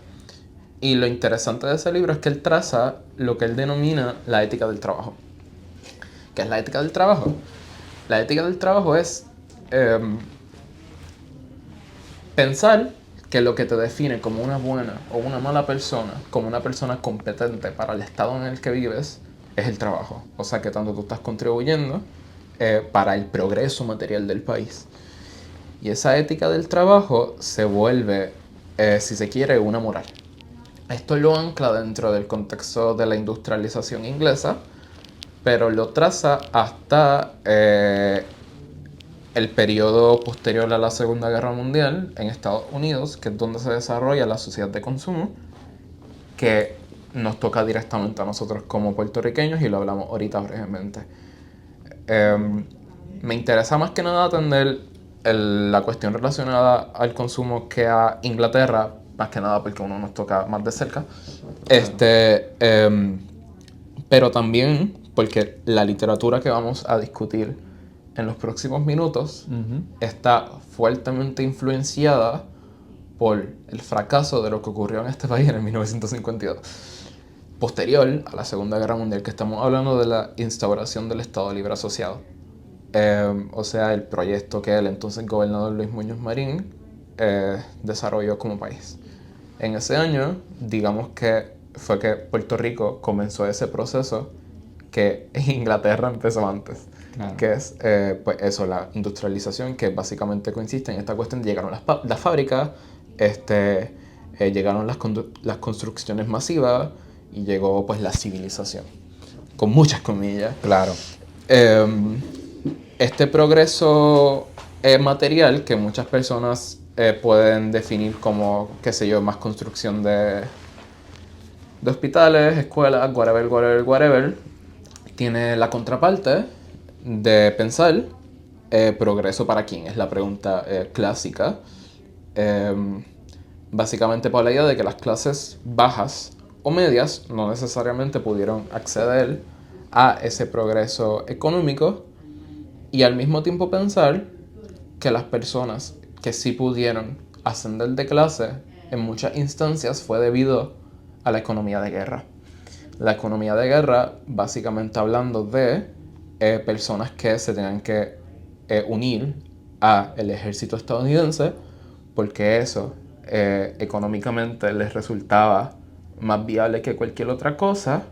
Y lo interesante de ese libro es que él traza lo que él denomina la ética del trabajo. ¿Qué es la ética del trabajo? La ética del trabajo es pensar que lo que te define como una buena o una mala persona, como una persona competente para el estado en el que vives, es el trabajo. O sea, que tanto tú estás contribuyendo para el progreso material del país. Y esa ética del trabajo se vuelve, si se quiere, una moral. Esto lo ancla dentro del contexto de la industrialización inglesa, pero lo traza hasta el periodo posterior a la Segunda Guerra Mundial en Estados Unidos, que es donde se desarrolla la sociedad de consumo, que nos toca directamente a nosotros como puertorriqueños y lo hablamos ahorita brevemente. Me interesa más que nada atender la cuestión relacionada al consumo que a Inglaterra, más que nada porque uno nos toca más de cerca, pero también porque la literatura que vamos a discutir en los próximos minutos está fuertemente influenciada por el fracaso de lo que ocurrió en este país en el 1952. Posterior a la Segunda Guerra Mundial, que estamos hablando de la instauración del Estado Libre Asociado. O sea, el proyecto que el entonces gobernador Luis Muñoz Marín desarrolló como país. En ese año, digamos que fue que Puerto Rico comenzó ese proceso que Inglaterra empezó antes. Claro. Que es, pues eso, la industrialización, que básicamente consiste en esta cuestión de llegaron las fábricas, llegaron las construcciones masivas y llegó pues la civilización, con muchas comillas. Claro. Este progreso material que muchas personas pueden definir como, qué sé yo, más construcción de hospitales, escuelas, whatever, tiene la contraparte de pensar progreso para quién? Es la pregunta clásica. Básicamente por la idea de que las clases bajas o medias no necesariamente pudieron acceder a ese progreso económico y al mismo tiempo pensar que las personas que sí pudieron ascender de clase en muchas instancias fue debido a la economía de guerra. La economía de guerra, básicamente hablando de personas que se tenían que unir al ejército estadounidense porque eso económicamente les resultaba más viable que cualquier otra cosa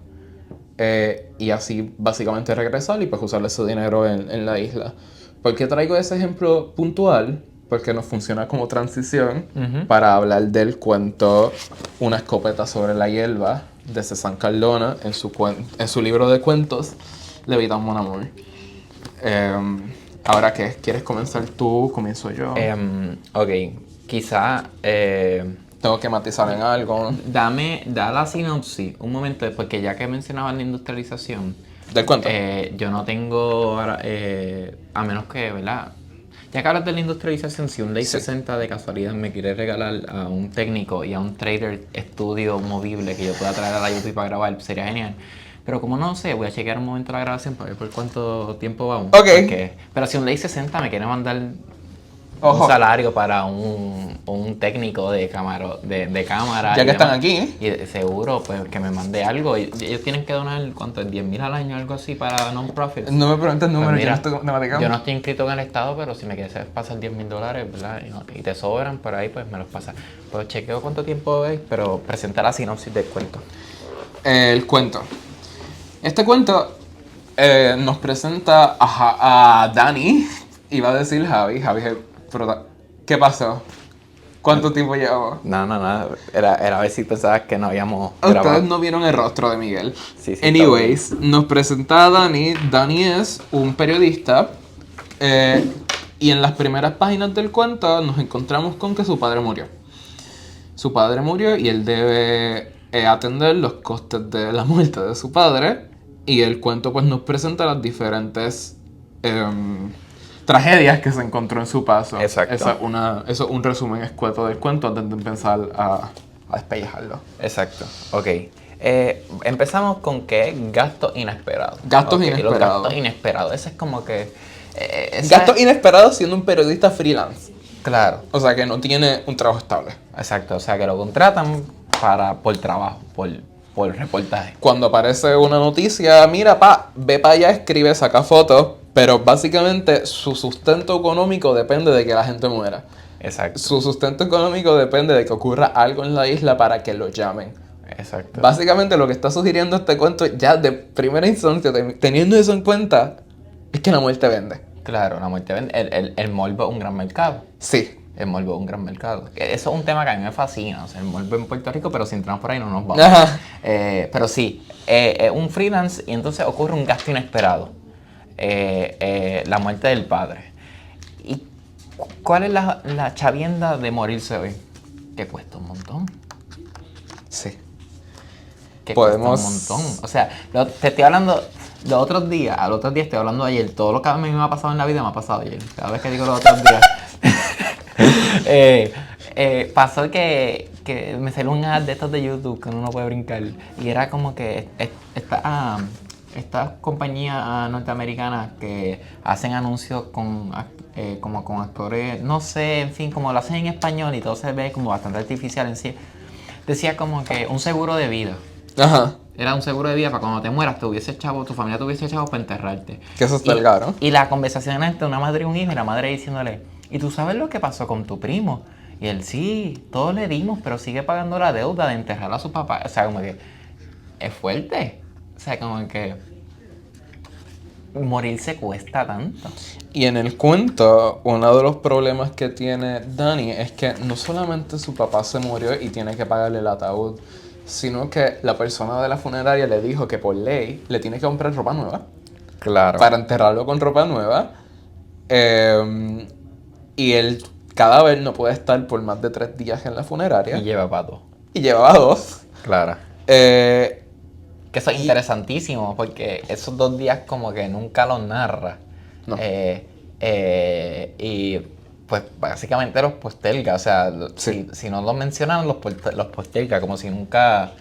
y así básicamente regresar y pues usar ese dinero en la isla. ¿Por qué traigo ese ejemplo puntual? Porque nos funciona como transición para hablar del cuento Una escopeta sobre la hierba de Cézanne Cardona en su libro de cuentos Le Vida Mon Amour. Ahora, ¿qué? ¿Quieres comenzar tú? ¿Comienzo yo? Ok, quizá... Tengo que matizar en algo, ¿no? Da la sinopsis, un momento, porque ya que mencionabas la industrialización... ¿Del cuento? Yo no tengo, a menos que, ¿verdad? Ya que hablas de la industrialización, si un Ley 60 de casualidad me quiere regalar a un técnico y a un trader estudio movible que yo pueda traer a la YouTube para grabar, sería genial. Pero como no sé, voy a chequear un momento la grabación para ver por cuánto tiempo vamos. Ok. Pero si un Ley 60 me quiere mandar Ojo. un salario para un técnico de cámara. Ya que están aquí. Y seguro, pues, que me mande algo. Y ellos tienen que donar, ¿cuánto? $10,000 al año, algo así, para non-profits. No me preguntes números, Pues mira, yo no estoy matemática. yo no estoy inscrito en el estado, pero si me quieres pasar $10,000, ¿verdad? Y te sobran por ahí, pues me los pasas. Pues chequeo cuánto tiempo es, pero presenta la sinopsis del cuento. El cuento. Este cuento nos presenta a Dani. Iba a decir Javi. ¿Qué pasó? ¿Cuánto tiempo llevamos? No. Era a ver si pensabas que no habíamos grabado. Ustedes no vieron el rostro de Miguel. Sí, Anyways, nos presenta a Dani. Dani es un periodista. Y en las primeras páginas del cuento nos encontramos con que su padre murió. Su padre murió y él debe atender los costes de la muerte de su padre. Y el cuento pues nos presenta las diferentes tragedias que se encontró en su paso. Exacto. Eso es un resumen escueto del cuento antes de empezar a despellejarlo. Exacto, ok. Empezamos con que es gasto inesperado. Gastos Ok, inesperados. Los gastos inesperados. Ese es como que... Gastos inesperados siendo un periodista freelance. Claro, O sea que no tiene un trabajo estable. exacto. O sea, que lo contratan por trabajo, por reportaje. Cuando aparece una noticia, mira, ve para allá, escribe, saca fotos. Pero básicamente su sustento económico depende de que la gente muera. Exacto, Su sustento económico depende de que ocurra algo en la isla para que lo llamen. exacto. Básicamente lo que está sugiriendo este cuento, ya de primera instancia, teniendo eso en cuenta, es que la muerte vende. Claro, la muerte vende. El morbo es un gran mercado. Sí. El morbo es un gran mercado. Eso es un tema que a mí me fascina. O sea, el morbo en Puerto Rico, pero si entramos por ahí no nos vamos. Ajá. Pero sí, un freelance y entonces ocurre un gasto inesperado. La muerte del padre. ¿Y cuál es la chavienda de morirse hoy? Que cuesta un montón. Sí. Que Podemos- cuesta un montón. O sea, te estoy hablando los otros días, al otro día estoy hablando de ayer. Todo lo que a mí me ha pasado en la vida me ha pasado ayer. Cada vez que digo los otros días. Pasó que me salió un ad de estos de YouTube que uno no puede brincar. Y era como que estas compañías norteamericanas que hacen anuncios como con actores, no sé, en fin, como lo hacen en español y todo se ve como bastante artificial en sí. Decía como que un seguro de vida. Ajá. Era un seguro de vida para cuando te mueras, tu familia tuviese chavos para enterrarte. Que eso está el caro. Y la conversación era entre una madre y un hijo, y la madre diciéndole, ¿y tú sabes lo que pasó con tu primo? Y él, sí, todos le dimos, pero sigue pagando la deuda de enterrar a su papá. O sea, como que es fuerte. O sea, como que morirse cuesta tanto. Y en el cuento, uno de los problemas que tiene Dani es que no solamente su papá se murió y tiene que pagarle el ataúd, sino que la persona de la funeraria le dijo que por ley le tiene que comprar ropa nueva Claro. para enterrarlo con ropa nueva. Y el cadáver no puede estar por más de 3 días en la funeraria. Y lleva pato. Y llevaba 2. Claro. Eh, Que eso es interesantísimo, porque esos 2 días como que nunca los narra. No. Y pues básicamente los posterga, o sea, Sí. si no los mencionan, los posterga, como si nunca...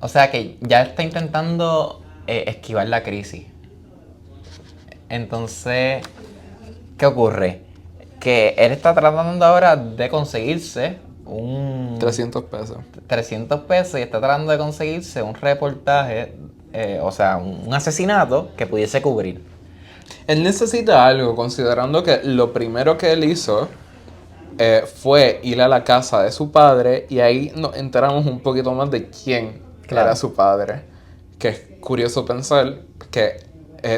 o sea que ya está intentando esquivar la crisis. Entonces, ¿qué ocurre? Que él está tratando ahora de conseguirse un... 300 pesos. 300 pesos y está tratando de conseguirse un reportaje, o sea, un asesinato que pudiese cubrir. Él necesita algo, considerando que lo primero que él hizo fue ir a la casa de su padre y ahí nos enteramos un poquito más de quién Claro. era su padre. Que es curioso pensar que,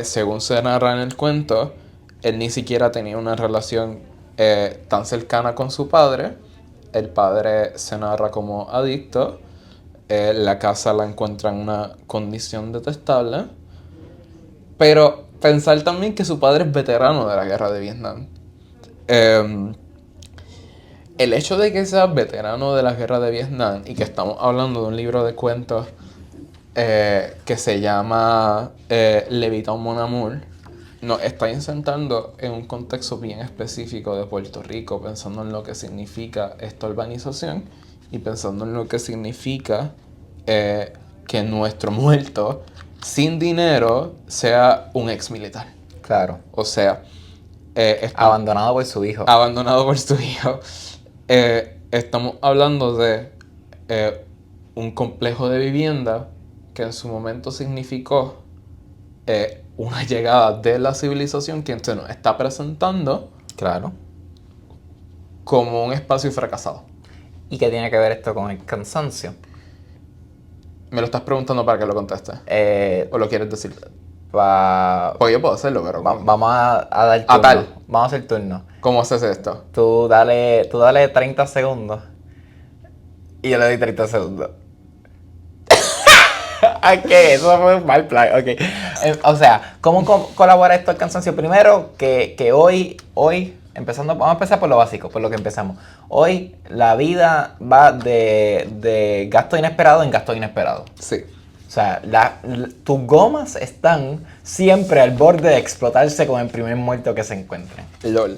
según se narra en el cuento, él ni siquiera tenía una relación tan cercana con su padre. El padre se narra como adicto. La casa la encuentra en una condición detestable. Pero pensar también que su padre es veterano de la guerra de Vietnam. El hecho de que sea veterano de la guerra de Vietnam y que estamos hablando de un libro de cuentos que se llama Le Viton Mon Amour, nos está insertando en un contexto bien específico de Puerto Rico, pensando en lo que significa esta urbanización y pensando en lo que significa que nuestro muerto sin dinero sea un ex militar. Claro. O sea, Abandonado por su hijo. abandonado por su hijo. Estamos hablando de un complejo de vivienda que en su momento significó una llegada de la civilización que se nos está presentando Claro. como un espacio fracasado. ¿Y qué tiene que ver esto con el cansancio? Me lo estás preguntando para que lo conteste. ¿O lo quieres decir? Pues yo puedo hacerlo, pero Vamos a dar turno. A tal. Vamos a hacer turno. ¿cómo haces esto? Tú dale 30 segundos. Y yo le doy 30 segundos. Ok, eso fue un mal plan. Ok. O sea, ¿cómo colabora esto al cansancio? Primero, que hoy, vamos a empezar por lo básico, por lo que empezamos. Hoy la vida va de gasto inesperado en gasto inesperado. Sí. O sea, tus gomas están siempre al borde de explotarse con el primer muerto que se encuentren. LOL.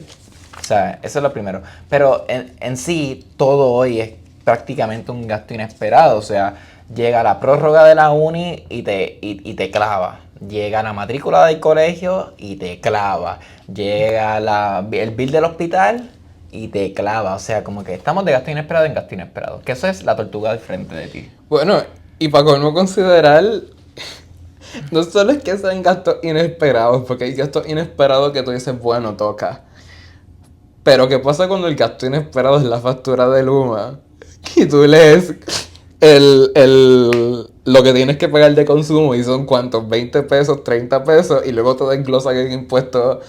O sea, eso es lo primero. Pero en sí, todo hoy es prácticamente un gasto inesperado. O sea, llega la prórroga de la uni y te clava. Llega la matrícula del colegio y te clava. Llega el bill del hospital y te clava. O sea, como que estamos de gasto inesperado en gasto inesperado. Que eso es la tortuga al frente de ti. Bueno, y para colmo considerar, no solo es que sean gastos inesperados, porque hay gastos inesperados que tú dices, bueno, toca. Pero ¿qué pasa cuando el gasto inesperado es la factura de Luma? Y tú lees lo que tienes que pagar de consumo y son ¿cuántos? 20 pesos, 30 pesos y luego te desglosan el impuesto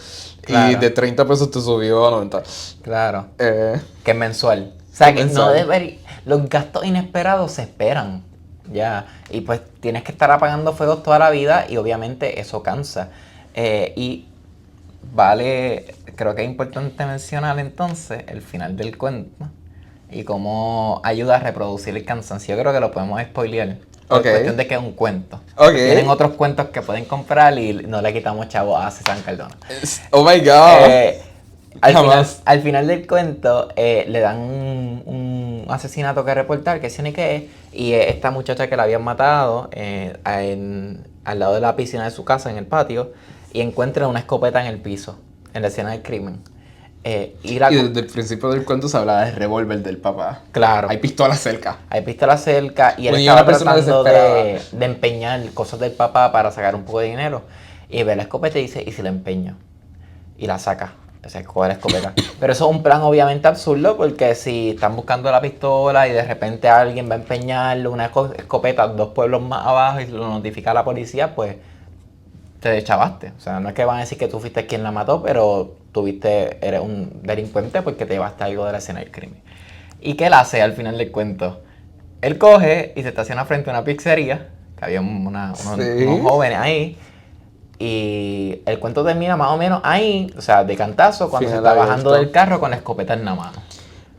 y Claro. de 30 pesos te subió a 90. Claro. Eh, Que es mensual. O sea, Que que mensual. no debería... Los gastos inesperados se esperan. Ya. Y pues tienes que estar apagando fuegos toda la vida y obviamente eso cansa. Y vale... Creo que es importante mencionar entonces el final del cuento y cómo ayuda a reproducir el cansancio. Yo creo que lo podemos spoilear. Por Ok. cuestión de que es un cuento. Ok. Tienen otros cuentos que pueden comprar y no le quitamos chavo a César Cardona. oh my god. Jamás. Al final del cuento le dan un asesinato que reportar, que tiene que es, y esta muchacha que la habían matado al lado de la piscina de su casa, en el patio, y encuentra una escopeta en el piso, en la escena del crimen. Y desde el principio del cuento se hablaba del revólver del papá. Claro. Hay pistolas cerca. Hay pistola cerca y él Oye, estaba una persona tratando desesperada. de empeñar cosas del papá para sacar un poco de dinero. Y ve la escopeta y dice, ¿y si la empeño? Y la saca. O sea, coge la escopeta. Pero eso es un plan obviamente absurdo porque si están buscando la pistola y de repente alguien va a empeñarle una escopeta 2 pueblos más abajo y lo notifica a la policía, pues te chavaste. O sea, no es que van a decir que tú fuiste quien la mató, pero eres un delincuente porque te llevaste algo de la escena del crimen. ¿Y qué él hace al final del cuento? Él coge y se estaciona frente a una pizzería, que había unos jóvenes ahí, y el cuento termina más o menos ahí, o sea, de cantazo, cuando Final se está bajando abierto. del carro con la escopeta en la mano.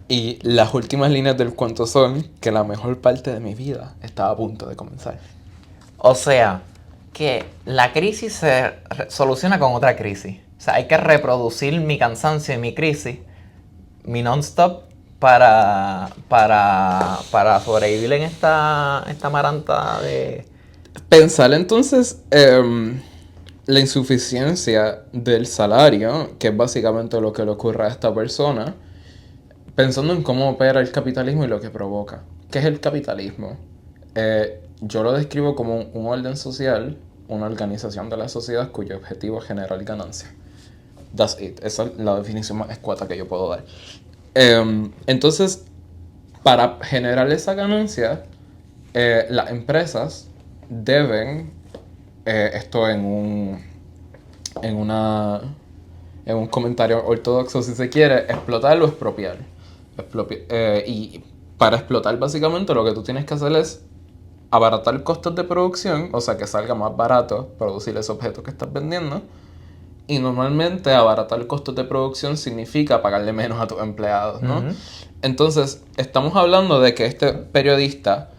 Y las últimas líneas del cuento son que la mejor parte de mi vida estaba a punto de comenzar. O sea, que la crisis se soluciona con otra crisis. O sea, hay que reproducir mi cansancio y mi crisis, mi non-stop, para sobrevivir en esta maranta de... Pensar entonces la insuficiencia del salario, que es básicamente lo que le ocurre a esta persona, pensando en cómo opera el capitalismo y lo que provoca. ¿Qué es el capitalismo? Yo lo describo como un orden social, una organización de la sociedad cuyo objetivo es generar ganancia. That's it. Esa es la definición más escueta que yo puedo dar. Entonces, para generar esa ganancia, las empresas deben, esto en un comentario ortodoxo si se quiere, explotar o expropiar. Y para explotar básicamente lo que tú tienes que hacer es abaratar costos de producción, o sea que salga más barato producir ese objeto que estás vendiendo. Y normalmente abaratar costos de producción significa pagarle menos a tus empleados, ¿no? Uh-huh. Entonces, estamos hablando de que este periodista,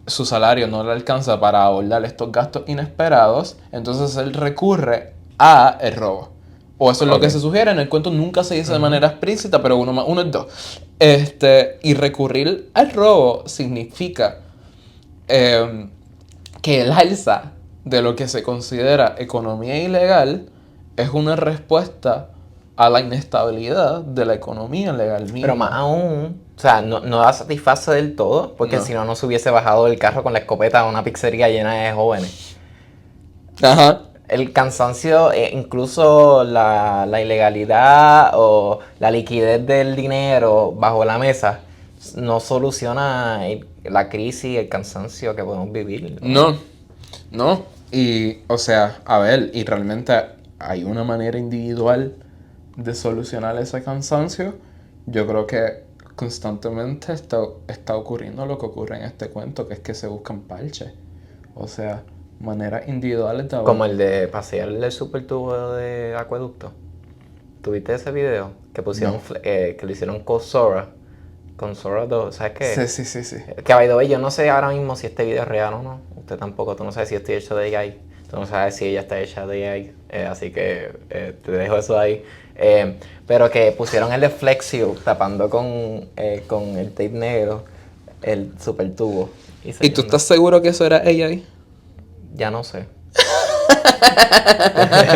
su salario no le alcanza para abordar estos gastos inesperados, entonces él recurre a el robo. O eso es lo que se sugiere, en el cuento nunca se dice de manera explícita, pero 1 más 1 es 2. Y recurrir al robo significa que el alza de lo que se considera economía ilegal es una respuesta a la inestabilidad de la economía legal misma. Pero más aún, o sea, no la satisface del todo, porque si no se hubiese bajado del carro con la escopeta a una pizzería llena de jóvenes. Ajá. El cansancio, incluso la ilegalidad o la liquidez del dinero bajo la mesa, no soluciona la crisis, el cansancio que podemos vivir. No. Y, o sea, a ver, y realmente hay una manera individual de solucionar ese cansancio. Yo creo que constantemente está ocurriendo lo que ocurre en este cuento, que es que se buscan parches. O sea, maneras individuales de... Como el de pasear el super tubo de acueducto. ¿Tuviste ese video? Que pusieron, que lo hicieron con Sora. Con Sora 2, ¿sabes qué? Sí. Que by the way, yo no sé ahora mismo si este video es real o no. Usted tampoco, tú no sabes si estoy hecho de AI. Tú no sabes si ella está hecha de AI. Así que te dejo eso ahí. Pero que pusieron el de Flexio tapando con el tape negro el super tubo. ¿Y tú estás seguro que eso era AI? Ya no sé.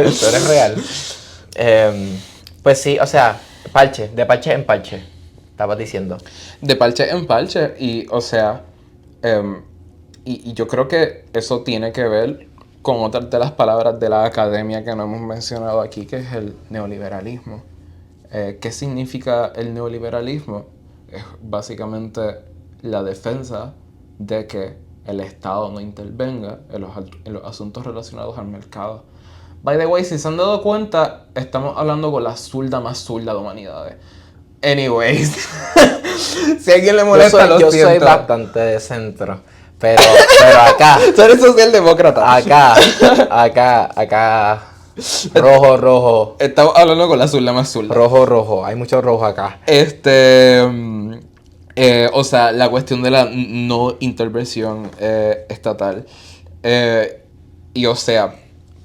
Eso es real. Pues sí, o sea, de parche en parche. Estabas diciendo. De parche en parche. Y, o sea, y yo creo que eso tiene que ver con otras de las palabras de la academia que no hemos mencionado aquí, que es el neoliberalismo. ¿Qué significa el neoliberalismo? Es básicamente la defensa de que el Estado no intervenga en los asuntos relacionados al mercado. By the way, si se han dado cuenta, estamos hablando con la zurda más zurda de humanidades. Anyways, si a alguien le molesta, yo soy bastante de centro, pero acá... Tú eres socialdemócrata. Acá... Rojo. Estamos hablando con la zurda más zurda. Rojo. Hay mucho rojo acá. O sea, la cuestión de la no intervención estatal. Y o sea,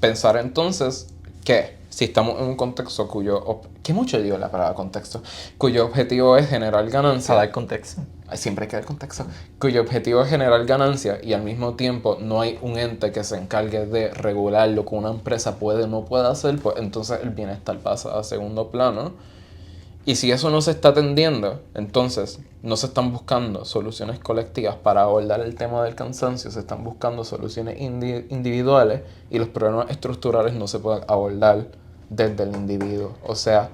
pensar entonces que si estamos en un contexto que mucho digo la palabra contexto, cuyo objetivo es generar ganancia. Dar contexto. Siempre hay que dar contexto. Cuyo objetivo es generar ganancia y al mismo tiempo no hay un ente que se encargue de regular lo que una empresa puede o no puede hacer, pues entonces el bienestar pasa a segundo plano. Y si eso no se está atendiendo, entonces no se están buscando soluciones colectivas para abordar el tema del cansancio, se están buscando soluciones individuales y los problemas estructurales no se pueden abordar desde el individuo. O sea...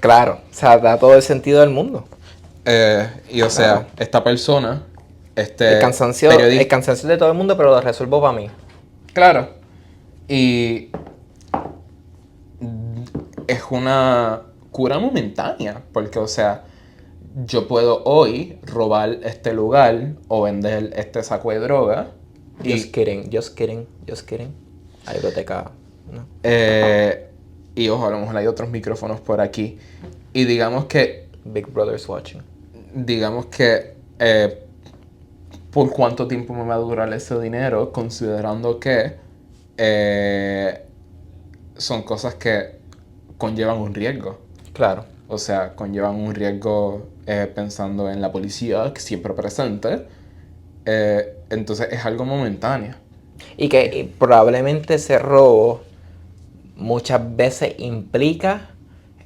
Claro, o sea, da todo el sentido del mundo. Y o sea, esta persona... el cansancio de todo el mundo, pero lo resuelvo para mí. Claro. Y... es una... cura momentánea, porque o sea, yo puedo hoy robar este lugar o vender este saco de droga. Just kidding. Hay biblioteca, ¿no? Y ojo, a lo mejor hay otros micrófonos por aquí. Y digamos que... Big Brother's watching. Digamos que por cuánto tiempo me va a durar ese dinero, considerando que son cosas que conllevan un riesgo. Claro. O sea, conllevan un riesgo pensando en la policía, que siempre presente. Entonces es algo momentáneo. Y que probablemente ese robo muchas veces implica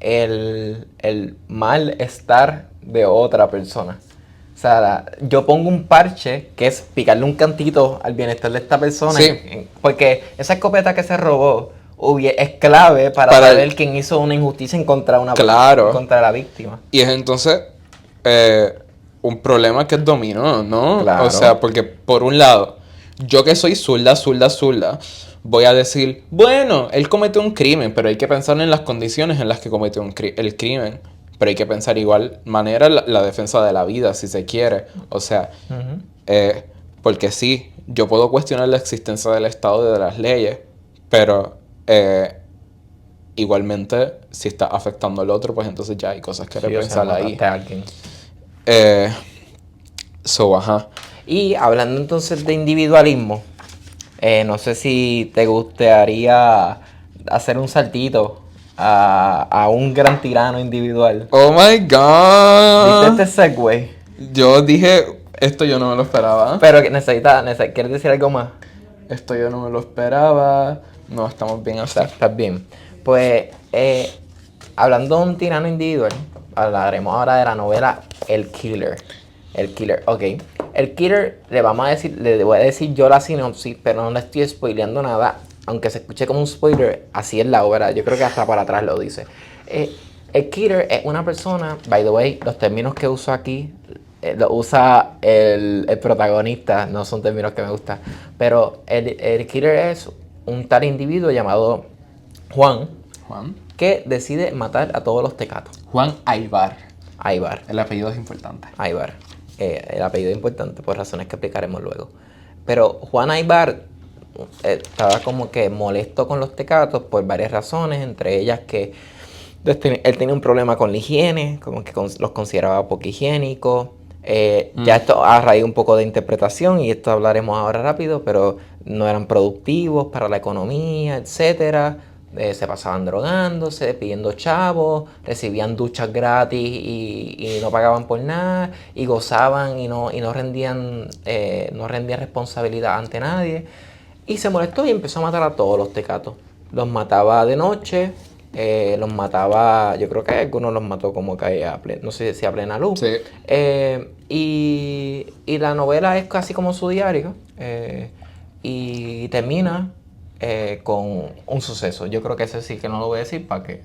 el malestar de otra persona. O sea, yo pongo un parche que es picarle un cantito al bienestar de esta persona. Sí. Porque esa escopeta que se robó es clave para saber quién hizo una injusticia en contra contra la víctima. Y es entonces un problema que es dominó, ¿no? Claro. O sea, porque por un lado, yo que soy zurda, voy a decir, bueno, él cometió un crimen, pero hay que pensar en las condiciones en las que cometió el crimen. Pero hay que pensar igual manera la defensa de la vida, si se quiere. O sea, porque sí, yo puedo cuestionar la existencia del Estado y de las leyes, pero igualmente, si está afectando al otro, pues entonces ya hay cosas que repensar ahí. Ajá. Y hablando entonces de individualismo, no sé si te gustaría hacer un saltito a un gran tirano individual. ¡Oh, my God! ¿Viste este segue? Yo dije, esto yo no me lo esperaba. Pero ¿quieres decir algo más? Esto yo no me lo esperaba. No, estamos bien así. Estás bien. Pues, hablando de un tirano individual, hablaremos ahora de la novela El Killer. El Killer, ok. El Killer, le voy a decir yo la sinopsis, pero no le estoy spoileando nada. Aunque se escuche como un spoiler, así es la obra. Yo creo que hasta para atrás lo dice. El Killer es una persona, by the way, los términos que uso aquí, lo usa el protagonista, no son términos que me gustan. Pero el Killer es un tal individuo llamado Juan, que decide matar a todos los tecatos. Juan Aybar. Aybar. El apellido es importante. Aybar. El apellido es importante por razones que explicaremos luego. Pero Juan Aybar estaba como que molesto con los tecatos por varias razones, entre ellas que él tenía un problema con la higiene, como que los consideraba poco higiénicos. Ya esto a raíz un poco de interpretación, y esto hablaremos ahora rápido, pero no eran productivos para la economía, etcétera. Se pasaban drogándose, pidiendo chavos, recibían duchas gratis y no pagaban por nada, y gozaban y no rendían responsabilidad ante nadie. Y se molestó y empezó a matar a todos los tecatos. Los mataba de noche, los mataba, yo creo que algunos los mató como que no sé si a plena luz. Sí. Y la novela es casi como su diario, y termina con un suceso. Yo creo que ese sí que no lo voy a decir para que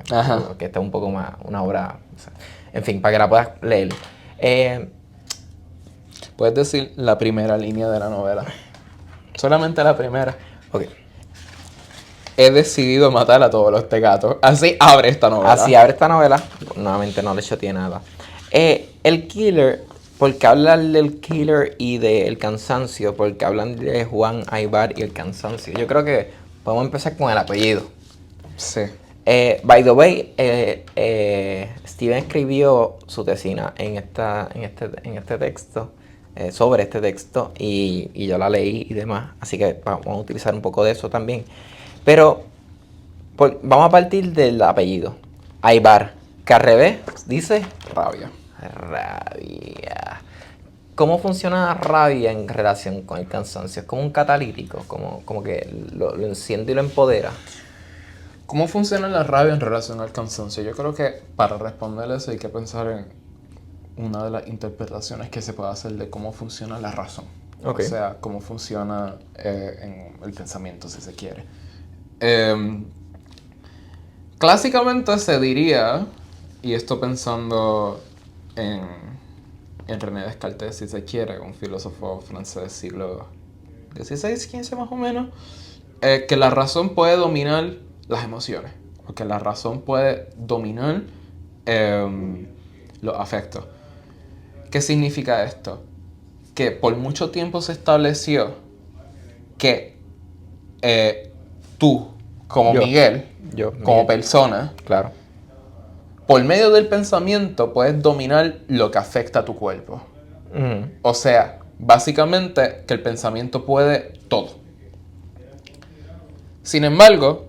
esté un poco más, una obra, o sea, en fin, para que la puedas leer. Puedes decir la primera línea de la novela. Solamente la primera. Ok. He decidido matar a todos los tecatos. Así abre esta novela. Así abre esta novela. Nuevamente no le choteé nada. El Killer, porque hablan del Killer y del cansancio, porque hablan de Juan Aybar y el cansancio. Yo creo que podemos empezar con el apellido. Sí. By the way, Steven escribió su tesina en este texto, sobre este texto, y yo la leí y demás, así que vamos a utilizar un poco de eso también. Pero vamos a partir del apellido. Aybar, que al revés dice Rabia. rabia. ¿Cómo funciona la rabia en relación con el cansancio? ¿Es como un catalítico? Como que lo enciende y lo empodera. ¿Cómo funciona la rabia en relación al cansancio? Yo creo que para responder eso hay que pensar en una de las interpretaciones que se puede hacer de cómo funciona la razón. Okay. O sea, cómo funciona en el pensamiento, si se quiere. Clásicamente se diría, y esto pensando en René Descartes, si se quiere, un filósofo francés siglo XVI, XV más o menos, que la razón puede dominar las emociones, o que la razón puede dominar los afectos. ¿Qué significa esto? Que por mucho tiempo se estableció que tú, como Miguel, como persona, claro, por medio del pensamiento puedes dominar lo que afecta a tu cuerpo. O sea, básicamente que el pensamiento puede todo. Sin embargo,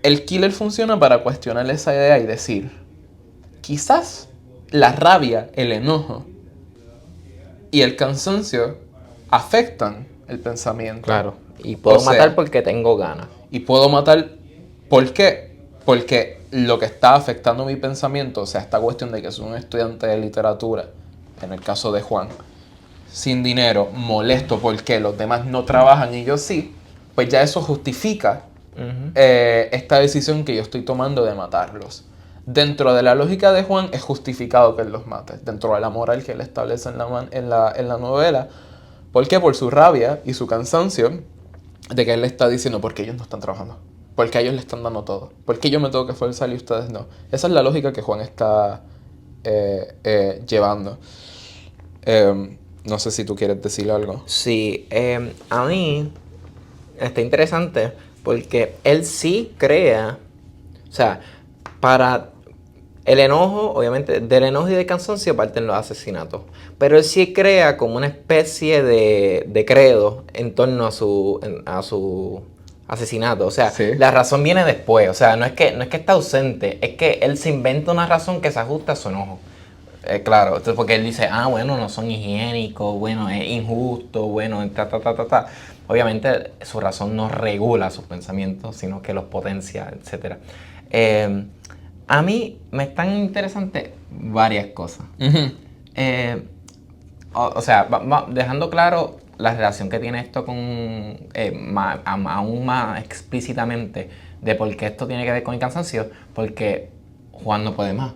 el killer funciona para cuestionar esa idea y decir, quizás la rabia, el enojo y el cansancio afectan el pensamiento. Claro. Y puedo O sea, matar porque tengo ganas. Y puedo matar, ¿por qué? Porque lo que está afectando mi pensamiento, o sea, esta cuestión de que soy un estudiante de literatura, en el caso de Juan, sin dinero, molesto porque los demás no trabajan y yo sí, pues ya eso justifica esta decisión que yo estoy tomando de matarlos. Dentro de la lógica de Juan es justificado que él los mate, dentro de la moral que él establece en la novela. ¿Por qué? Por su rabia y su cansancio de que él le está diciendo, porque ellos no están trabajando, porque ellos le están dando todo, porque yo me tengo que esforzar y ustedes no. Esa es la lógica que Juan está llevando. No sé si tú quieres decir algo. Sí, a mí está interesante porque él sí crea, o sea, para el enojo, obviamente, del enojo y del cansancio parten los asesinatos, pero él sí crea como una especie de credo en torno a su asesinato, o sea, Sí. la razón viene después, o sea, no es que está ausente, es que él se inventa una razón que se ajusta a su enojo. Claro, entonces porque él dice, bueno, no son higiénicos, bueno, es injusto, bueno, ta. Obviamente su razón no regula sus pensamientos, sino que los potencia, etc. A mí me están interesantes varias cosas. O sea, dejando claro la relación que tiene esto con, aún más explícitamente, de por qué esto tiene que ver con el cansancio, porque Juan no puede más.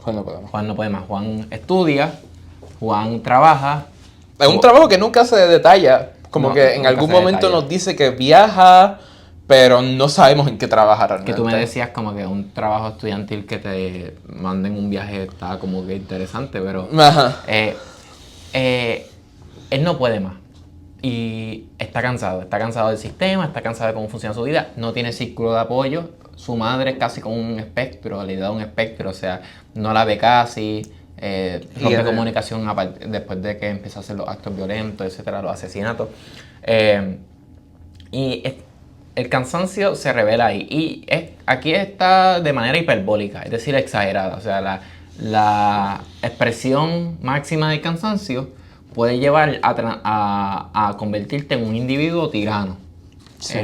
Juan no podemos. Juan no puede más. Juan estudia, Juan trabaja. Es un trabajo que nunca se detalla. Como que en nunca algún se momento detalla. nos dice que viaja, pero no sabemos en qué trabaja realmente. Que tú me decías como que un trabajo estudiantil que te manden un viaje está como que interesante, pero Ajá. él no puede más. Y está cansado del sistema, está cansado de cómo funciona su vida, no tiene círculo de apoyo. Su madre es casi como un espectro, le da un espectro, o sea, no la ve casi, rompe comunicación después de que empieza a hacer los actos violentos, etcétera, los asesinatos. El cansancio se revela ahí. Y aquí está de manera hiperbólica, es decir, exagerada. O sea, la expresión máxima del cansancio puede llevar a convertirte en un individuo tirano. Sí.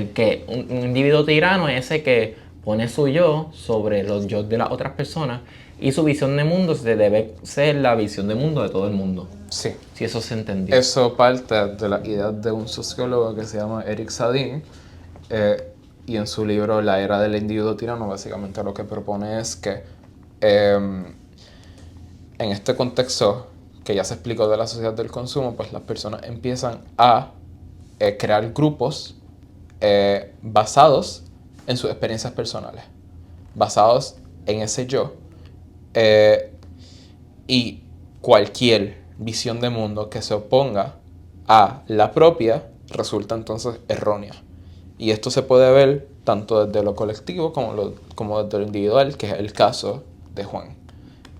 Un individuo tirano es ese que pone su yo sobre los yo de las otras personas y su visión de mundo debe ser la visión de mundo de todo el mundo. Sí. Si eso se entendió. Eso parte de la idea de un sociólogo que se llama Eric Sadin. Y en su libro La Era del Individuo Tirano, básicamente lo que propone es que en este contexto que ya se explicó de la sociedad del consumo, pues las personas empiezan a crear grupos basados en sus experiencias personales, basados en ese yo, y cualquier visión de mundo que se oponga a la propia resulta entonces errónea. Y esto se puede ver tanto desde lo colectivo como desde lo individual, que es el caso de Juan.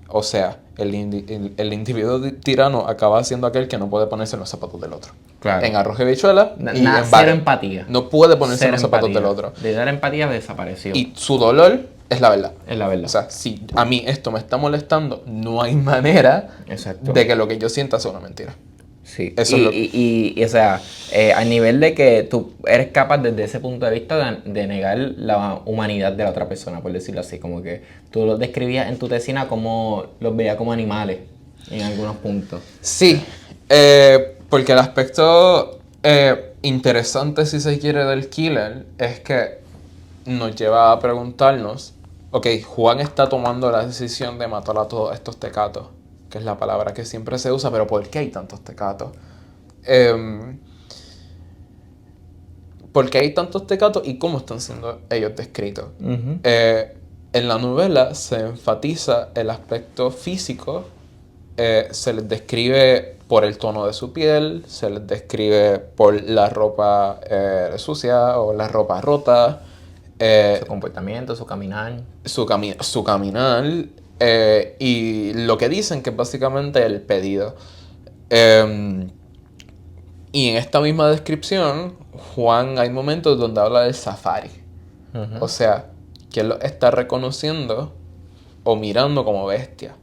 O sea, el individuo tirano acaba siendo aquel que no puede ponerse en los zapatos del otro. Claro. En arroz y habichuela y en Cero bar. empatía. No puede ponerse en Cero los zapatos empatía. del otro. De dar empatía desapareció. Y su dolor es la verdad. Es la verdad. O sea, si a mí esto me está molestando, no hay manera Exacto. de que lo que yo sienta sea una mentira. Sí, Eso es lo y, o sea, al nivel de que tú eres capaz desde ese punto de vista de negar la humanidad de la otra persona, por decirlo así, como que tú los describías en tu tesina como los veías como animales en algunos puntos. Sí, porque el aspecto interesante, si se quiere, del killer es que nos lleva a preguntarnos, ok, Juan está tomando la decisión de matar a todos estos tecatos, que es la palabra que siempre se usa, pero ¿por qué hay tantos tecatos? ¿Por qué hay tantos tecatos y cómo están siendo ellos descritos? En la novela se enfatiza el aspecto físico, se les describe por el tono de su piel, se les describe por la ropa sucia o la ropa rota, Su comportamiento, su caminar. su caminar y lo que dicen que es básicamente el pedido. Y en esta misma descripción, Juan hay momentos donde habla del safari. O sea, que él lo está reconociendo o mirando como bestia.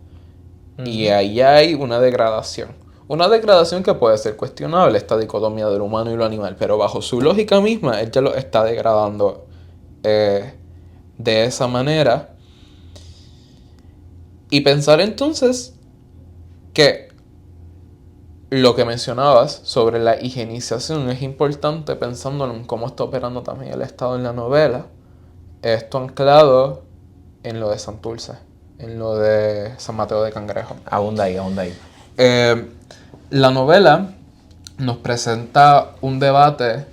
Y ahí hay una degradación. Una degradación que puede ser cuestionable, esta dicotomía del humano y lo animal. Pero bajo su lógica misma, él ya lo está degradando de esa manera. Y pensar entonces que lo que mencionabas sobre la higienización es importante pensando en cómo está operando también el Estado en la novela. Esto anclado en lo de Santurce, en lo de San Mateo de Cangrejo. Abunda ahí. La novela nos presenta un debate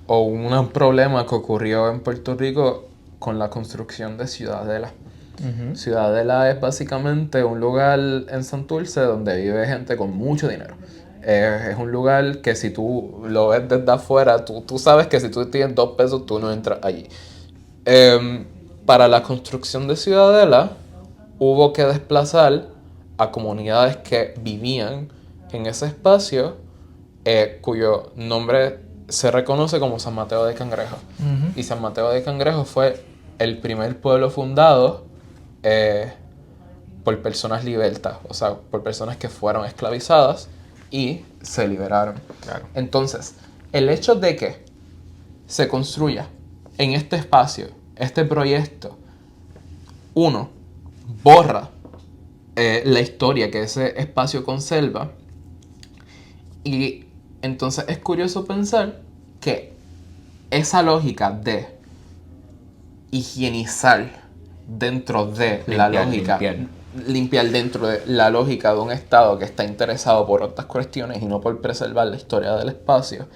o un problema que ocurrió en Puerto Rico con la construcción de Ciudadela. Ciudadela es básicamente un lugar en Santurce donde vive gente con mucho dinero. Es un lugar que si tú lo ves desde afuera, tú sabes que si tú tienes 2 pesos, tú no entras allí. Para la construcción de Ciudadela, hubo que desplazar a comunidades que vivían en ese espacio, cuyo nombre se reconoce como San Mateo de Cangrejo. Y San Mateo de Cangrejo fue el primer pueblo fundado por personas libertas, o sea, por personas que fueron esclavizadas y se liberaron. Claro. Entonces, el hecho de que se construya en este espacio, este proyecto, uno, borra la historia que ese espacio conserva, y entonces es curioso pensar que esa lógica de higienizar dentro de la lógica, limpiar dentro de la lógica de un Estado que está interesado por otras cuestiones y no por preservar la historia del espacio,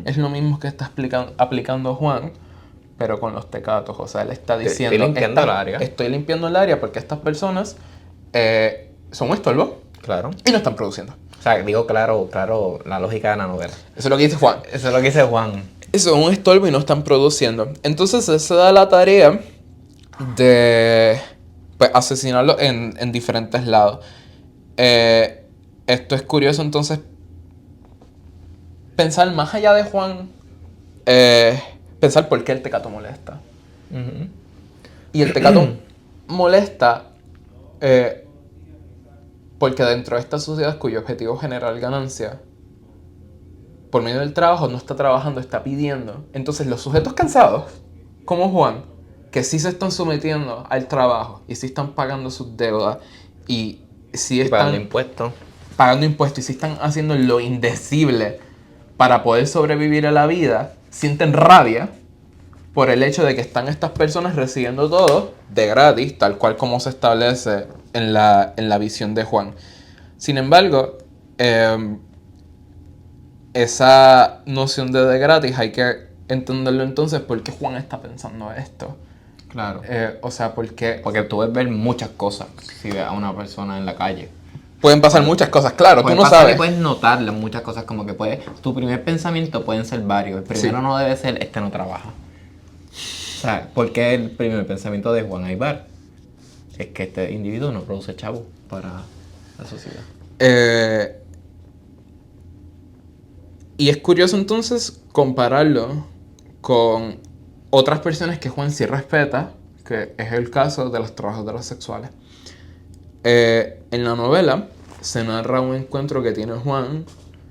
es lo mismo que está aplicando Juan, pero con los tecatos. O sea, él está diciendo, estoy limpiando el área. Estoy limpiando el área porque estas personas son un estorbo. Claro. Y no están produciendo. O sea, digo claro la lógica de la novela. Eso es lo que dice Juan. Eso es lo que dice Juan. Eso es un estorbo y no están produciendo. Entonces él se da la tarea de asesinarlo en diferentes lados. Esto es curioso, entonces pensar más allá de Juan, pensar por qué el tecato molesta. Y el tecato molesta porque dentro de esta sociedad cuyo objetivo es generar ganancia, por medio del trabajo no está trabajando, está pidiendo. Entonces los sujetos cansados, como Juan, que sí se están sometiendo al trabajo y sí están pagando sus deudas y sí están pagando impuestos y sí están haciendo lo indecible para poder sobrevivir a la vida, sienten rabia por el hecho de que están estas personas recibiendo todo de gratis, tal cual como se establece en la visión de Juan. Sin embargo, esa noción de gratis hay que entenderlo entonces por qué Juan está pensando esto. Claro. O sea, porque tú puedes ver muchas cosas si ves a una persona en la calle. Pueden pasar muchas cosas, claro, tú no pasar sabes. Y puedes notar muchas cosas, como que tu primer pensamiento pueden ser varios. El primero no debe ser, este no trabaja. O sea, ¿por qué el primer pensamiento de Juan Aybar? Es que este individuo no produce chavo para la sociedad. Y es curioso entonces compararlo con otras personas que Juan sí respeta, que es el caso de los trabajadoras sexuales. En la novela se narra un encuentro que tiene Juan,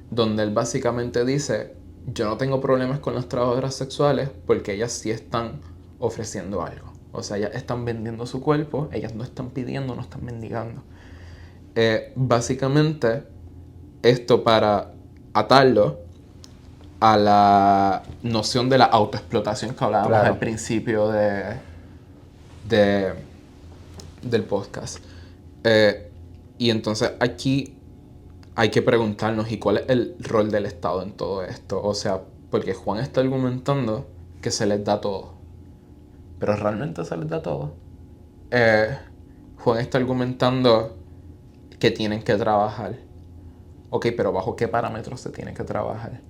donde él básicamente dice: yo no tengo problemas con las trabajadoras sexuales porque ellas sí están ofreciendo algo. O sea, ellas están vendiendo su cuerpo, ellas no están pidiendo, no están mendigando. Básicamente, esto para atarlo a la noción de la autoexplotación que hablábamos al principio del podcast. Y entonces aquí hay que preguntarnos, ¿y cuál es el rol del Estado en todo esto? O sea, porque Juan está argumentando que se les da todo, pero ¿realmente se les da todo? Juan está argumentando que tienen que trabajar. Ok, pero ¿bajo qué parámetros se tiene que trabajar?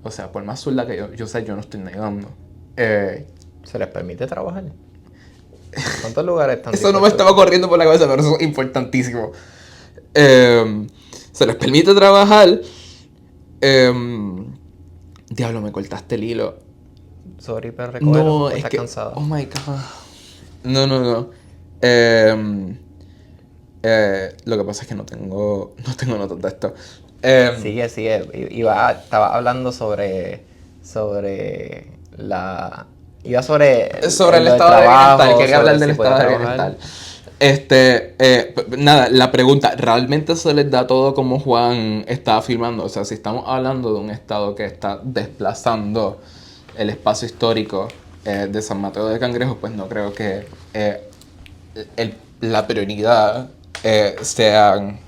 O sea, por más zurda que yo sé, yo no estoy negando. ¿Se les permite trabajar? ¿Cuántos lugares están? Eso no me estaba corriendo por la cabeza, pero eso es importantísimo. Se les permite trabajar, Diablo, me cortaste el hilo. Sorry, pero recuerdo. No, es estás que... cansado. Oh my God. No. Lo que pasa es que no tengo notas de esto. Sigue. Estaba hablando sobre la... Iba sobre el lo estado del de trabajo, bienestar. Quería sobre hablar del si puede estado de trabajar. bienestar. Nada, la pregunta, ¿realmente se les da todo como Juan estaba afirmando? O sea, si estamos hablando de un estado que está desplazando el espacio histórico de San Mateo de Cangrejos, pues no creo que la prioridad sean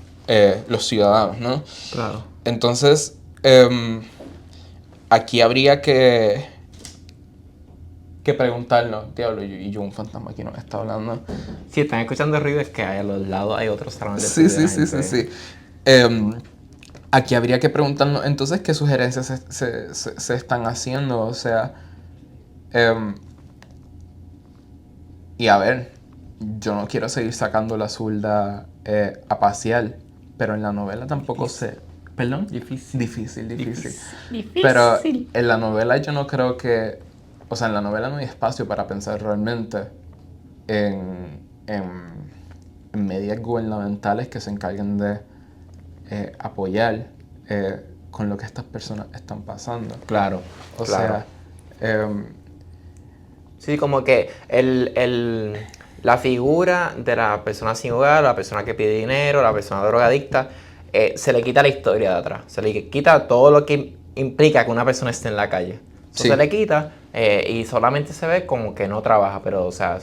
los ciudadanos, ¿no? Claro. Entonces, aquí habría que preguntarnos, diablo, y yo un fantasma aquí no me está hablando. Si están escuchando ruido es que a los lados hay otros salones de Sí, estudio de sí, la sí, gente. sí. Aquí habría que preguntarnos, entonces, ¿qué sugerencias se están haciendo? O sea, y a ver, yo no quiero seguir sacando la zurda a pasear, pero en la novela tampoco sé. ¿Perdón? Difícil. Pero en la novela yo no creo que... O sea, en la novela no hay espacio para pensar realmente en medidas gubernamentales que se encarguen de apoyar con lo que estas personas están pasando. Claro, O claro. sea, Sí, como que la figura de la persona sin hogar, la persona que pide dinero, la persona drogadicta, se le quita la historia de atrás. Se le quita todo lo que implica que una persona esté en la calle. Eso Sí. se le quita y solamente se ve como que no trabaja, pero o sea,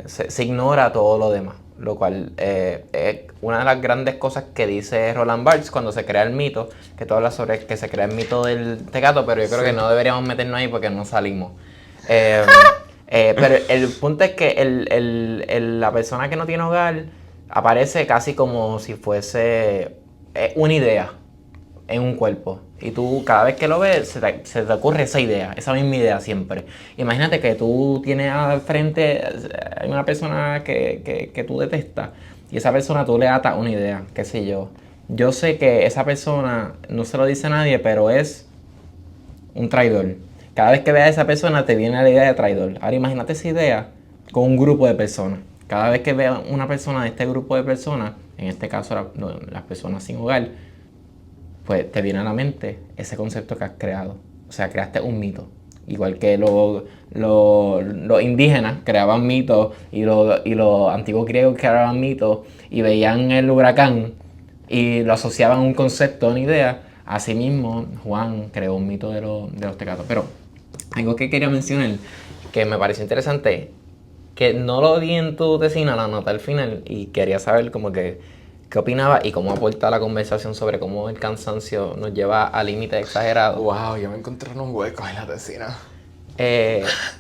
se ignora todo lo demás. Lo cual es una de las grandes cosas que dice Roland Barthes cuando se crea el mito, que tú hablas sobre que se crea el mito del tecato, pero yo creo Sí. que no deberíamos meternos ahí porque no salimos. Pero el punto es que la persona que no tiene hogar aparece casi como si fuese una idea en un cuerpo. Y tú cada vez que lo ves se te ocurre esa idea, esa misma idea siempre. Imagínate que tú tienes al frente hay una persona que tú detestas y esa persona tú le atas una idea, qué sé yo. Yo sé que esa persona no se lo dice a nadie, pero es un traidor. Cada vez que veas a esa persona te viene la idea de traidor. Ahora imagínate esa idea con un grupo de personas. Cada vez que veas una persona de este grupo de personas, en este caso las personas sin hogar, pues te viene a la mente ese concepto que has creado. O sea, creaste un mito. Igual que los indígenas creaban mitos y los antiguos griegos creaban mitos y veían el huracán y lo asociaban a un concepto, a una idea. Asimismo, Juan creó un mito de los tecatos. Pero algo que quería mencionar, que me pareció interesante, que no lo di en tu tesina, la nota al final, y quería saber como que qué opinaba y cómo aporta a la conversación sobre cómo el cansancio nos lleva a límites exagerados. Wow, ya me encontré en un hueco en la tesina.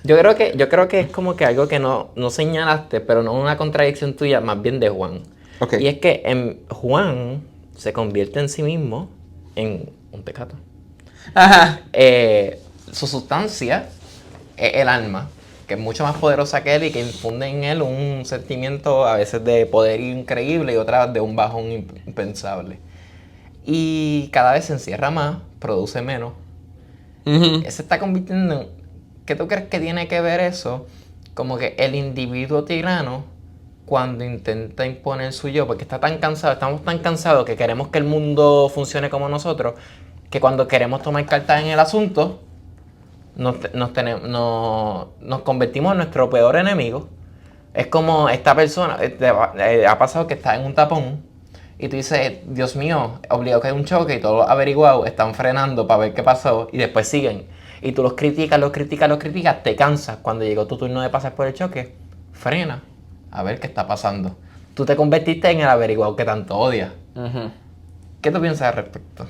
Yo creo que es como que algo que no señalaste, pero no una contradicción tuya, más bien de Juan. Okay. Y es que Juan se convierte en sí mismo en un tecato. Ajá. Su sustancia es el alma, que es mucho más poderosa que él y que infunde en él un sentimiento a veces de poder increíble y otras de un bajón impensable. Y cada vez se encierra más, produce menos. Uh-huh. Se está convirtiendo en... ¿Qué tú crees que tiene que ver eso? Como que el individuo tirano, cuando intenta imponer su yo, porque está tan cansado, estamos tan cansados que queremos que el mundo funcione como nosotros, que cuando queremos tomar cartas en el asunto, nos convertimos en nuestro peor enemigo. Es como esta persona, ha pasado que está en un tapón y tú dices, Dios mío, obligado que hay un choque y todos los averiguados están frenando para ver qué pasó y después siguen. Y tú los criticas, te cansas. Cuando llegó tu turno de pasar por el choque, frena a ver qué está pasando. Tú te convertiste en el averiguado que tanto odias. Uh-huh. ¿Qué tú piensas al respecto?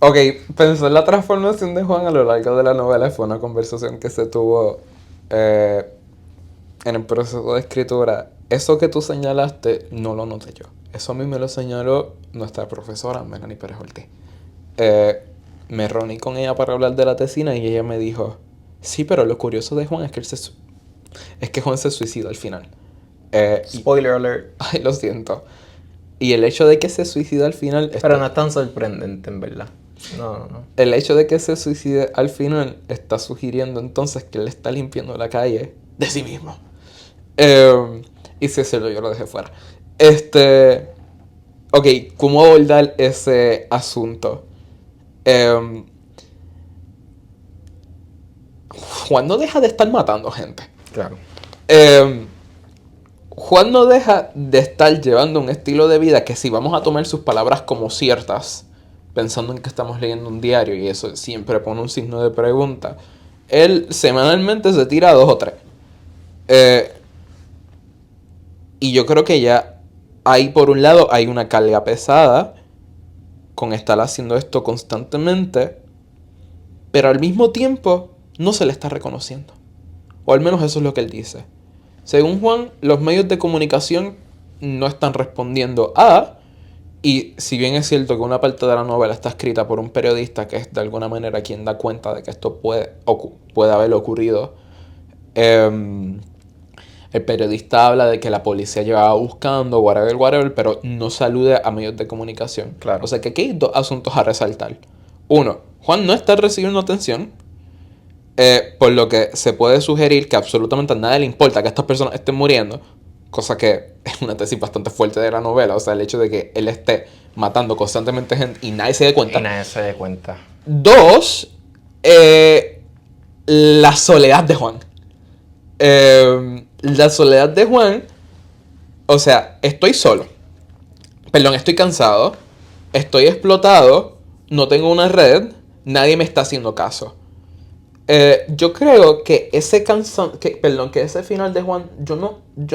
Ok, pensó en la transformación de Juan a lo largo de la novela. Fue una conversación que se tuvo en el proceso de escritura. Eso que tú señalaste no lo noté yo. Eso a mí me lo señaló nuestra profesora Melanie Pérez Ortiz. Me reuní con ella para hablar de la tesina y ella me dijo, sí, pero lo curioso de Juan es que Juan se suicida al final. Spoiler alert. Ay, lo siento. Y el hecho de que se suicida al final... Pero no es tan sorprendente, en verdad. No. El hecho de que se suicide al final está sugiriendo entonces que él está limpiando la calle de sí mismo. Y si ese yo lo dejé fuera. Ok, ¿cómo abordar ese asunto? Juan no deja de estar matando gente. Claro. Juan no deja de estar llevando un estilo de vida que, si vamos a tomar sus palabras como ciertas, pensando en que estamos leyendo un diario y eso siempre pone un signo de pregunta, él semanalmente se tira 2 o 3. Y yo creo que ya ahí, por un lado, hay una carga pesada con estar haciendo esto constantemente, pero al mismo tiempo no se le está reconociendo. O al menos eso es lo que él dice. Según Juan, los medios de comunicación no están respondiendo a... Y si bien es cierto que una parte de la novela está escrita por un periodista que es de alguna manera quien da cuenta de que esto puede haber ocurrido, el periodista habla de que la policía llevaba buscando, whatever, pero no se alude a medios de comunicación. Claro. O sea que aquí hay 2 asuntos a resaltar. Uno, Juan no está recibiendo atención, por lo que se puede sugerir que absolutamente a nadie le importa que estas personas estén muriendo, cosa que es una tesis bastante fuerte de la novela. O sea, el hecho de que él esté matando constantemente gente y nadie se dé cuenta. 2, la soledad de Juan. La soledad de Juan, o sea, estoy cansado, estoy explotado, no tengo una red, nadie me está haciendo caso. Yo creo que ese final de Juan, yo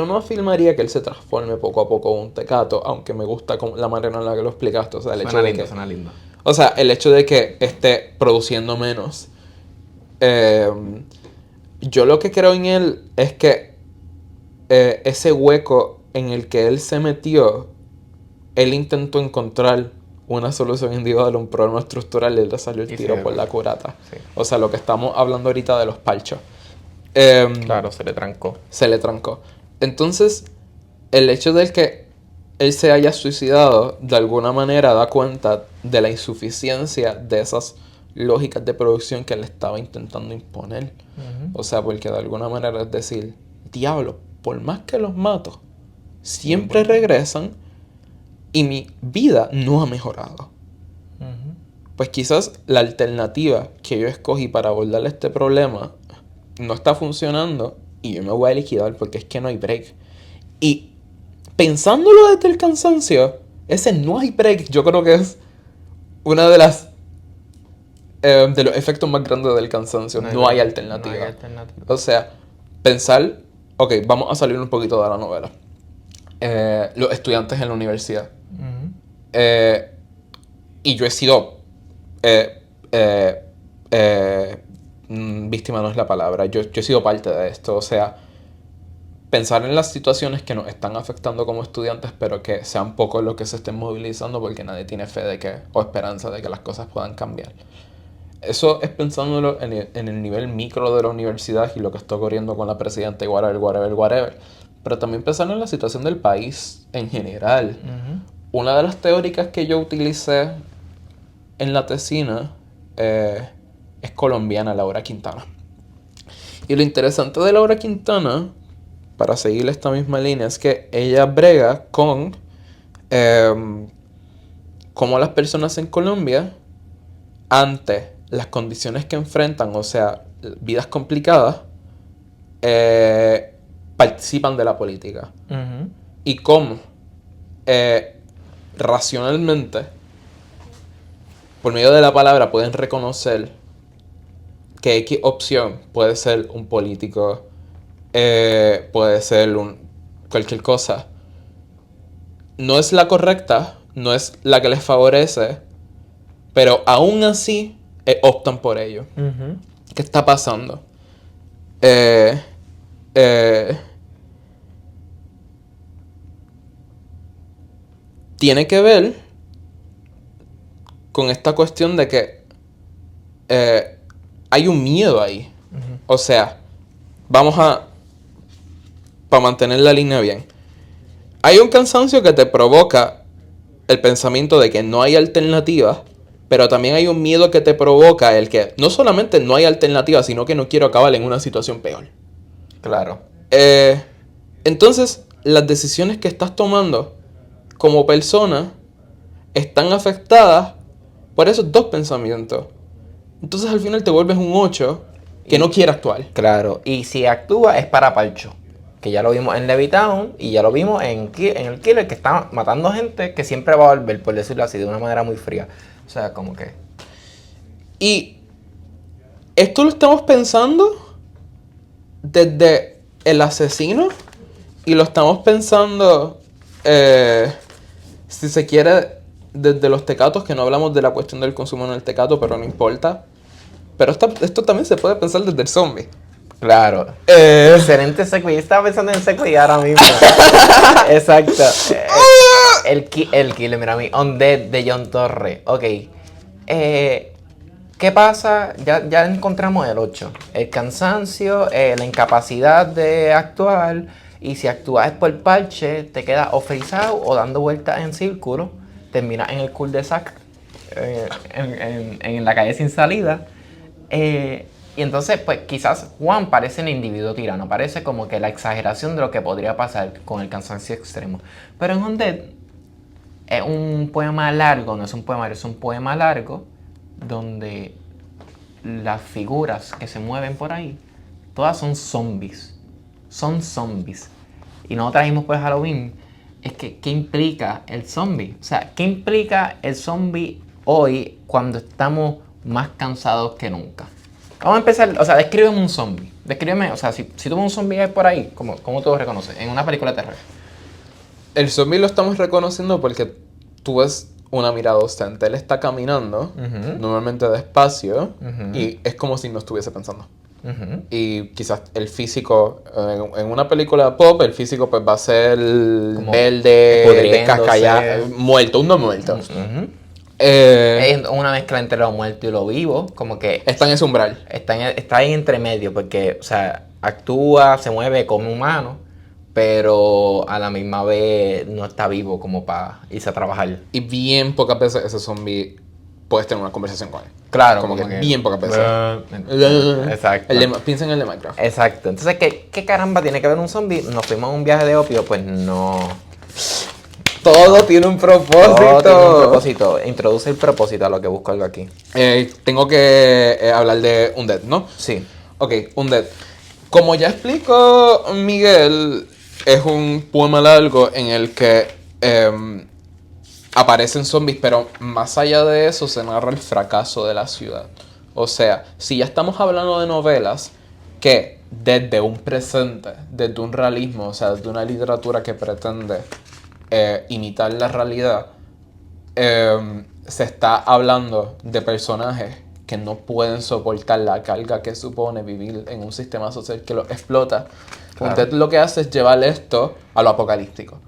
no afirmaría que él se transforme poco a poco en un tecato, aunque me gusta la manera en la que lo explicaste. O sea, Suena lindo. O sea, el hecho de que esté produciendo menos. Yo lo que creo en él es que ese hueco en el que él se metió, él intentó encontrar una solución individual a un problema estructural y le salió el tiro por la culata. Sí. O sea, lo que estamos hablando ahorita de los parchos. Claro, se le trancó. Entonces, el hecho de que él se haya suicidado, de alguna manera da cuenta de la insuficiencia de esas lógicas de producción que él estaba intentando imponer. O sea, porque de alguna manera es decir, diablo, por más que los mato, siempre regresan y mi vida no ha mejorado. Pues quizás la alternativa que yo escogí para abordar este problema no está funcionando y yo me voy a liquidar porque es que no hay break. Y pensándolo desde el cansancio, ese no hay break yo creo que es una de las de los efectos más grandes del cansancio. No hay alternativa. O sea, pensar, ok, vamos a salir un poquito de la novela. Los estudiantes en la universidad. Y yo he sido víctima no es la palabra. Yo he sido parte de esto. O sea, pensar en las situaciones que nos están afectando como estudiantes, pero que sean pocos los que se estén movilizando porque nadie tiene fe de que, o esperanza de que las cosas puedan cambiar. Eso es pensándolo en el nivel micro de la universidad y lo que está ocurriendo con la presidenta y whatever. Pero también pensando en la situación del país en general. Una de las teóricas que yo utilicé en la tesina es colombiana, Laura Quintana. Y lo interesante de Laura Quintana, para seguir esta misma línea, es que ella brega con cómo las personas en Colombia, ante las condiciones que enfrentan, o sea, vidas complicadas, participan de la política. Y cómo racionalmente, por medio de la palabra, pueden reconocer que X opción puede ser un político, puede ser cualquier cosa. No es la correcta, no es la que les favorece, pero aún así optan por ello. ¿Qué está pasando? Tiene que ver con esta cuestión de que hay un miedo ahí. O sea, para mantener la línea bien, hay un cansancio que te provoca el pensamiento de que no hay alternativa pero también hay un miedo que te provoca el que no solamente no hay alternativa, sino que no quiero acabar en una situación peor. Claro. Entonces, las decisiones que estás tomando como persona están afectadas por esos dos pensamientos. Entonces, al final te vuelves un 8 que no quiere actuar. Claro, y si actúa es para Parcho, que ya lo vimos en Levitown y ya lo vimos en el Killer, que está matando gente que siempre va a volver, por decirlo así, de una manera muy fría. O sea, como que... Y esto lo estamos pensando desde el asesino y lo estamos pensando, si se quiere, desde los tecatos, que no hablamos de la cuestión del consumo en el tecato, pero no importa. Pero esto también se puede pensar desde el zombie. Claro. Excelente secuela. Yo estaba pensando en secuela ahora mismo. Exacto. El Killer, mira, mi Undead de John Torre. Ok. ¿Qué pasa? Ya encontramos el 8. El cansancio, la incapacidad de actuar. Y si actúas por parche, te quedas o frisado o dando vueltas en círculo. Terminas en el cul-de-sac. En la calle sin salida. Y entonces, pues quizás Juan parece el individuo tirano. Parece como que la exageración de lo que podría pasar con el cansancio extremo. Pero en Undead es un poema largo, no es un poemario, es un poema largo donde las figuras que se mueven por ahí, todas son zombies. Son zombies. Y no trajimos por Halloween. Es que, ¿qué implica el zombie? O sea, ¿qué implica el zombie hoy cuando estamos más cansados que nunca? Vamos a empezar, o sea, descríbeme un zombie. Descríbeme, o sea, si tú ves un zombie por ahí, ¿cómo tú lo reconoces? En una película de terror. El zombie lo estamos reconociendo porque tú ves una mirada ostente. Él está caminando, normalmente despacio, y es como si no estuviese pensando. Y quizás el físico, en una película pop, el físico pues va a ser como verde, descascallado, muerto, un no muerto. Es una mezcla entre lo muerto y lo vivo, como que... Está en ese umbral. Está ahí entre medio, porque, o sea, actúa, se mueve como humano, pero a la misma vez no está vivo como para irse a trabajar. Y bien pocas veces ese zombie puedes tener una conversación con él. Claro, como que bien pocas veces. Exacto. Piensa en el de Minecraft. Exacto. Entonces, ¿qué caramba tiene que ver un zombie? Nos fuimos a un viaje de opio, pues no... Todo tiene un propósito. Todo tiene un propósito. Introduce el propósito a lo que busco algo aquí. Tengo que hablar de Undead, ¿no? Sí. Ok, Undead. Como ya explicó Miguel, es un poema largo en el que aparecen zombies, pero más allá de eso se narra el fracaso de la ciudad. O sea, si ya estamos hablando de novelas que desde un presente, desde un realismo, o sea, desde una literatura que pretende imitar la realidad, se está hablando de personajes que no pueden soportar la carga que supone vivir en un sistema social que los explota. Claro. Undead lo que hace es llevar esto a lo apocalíptico.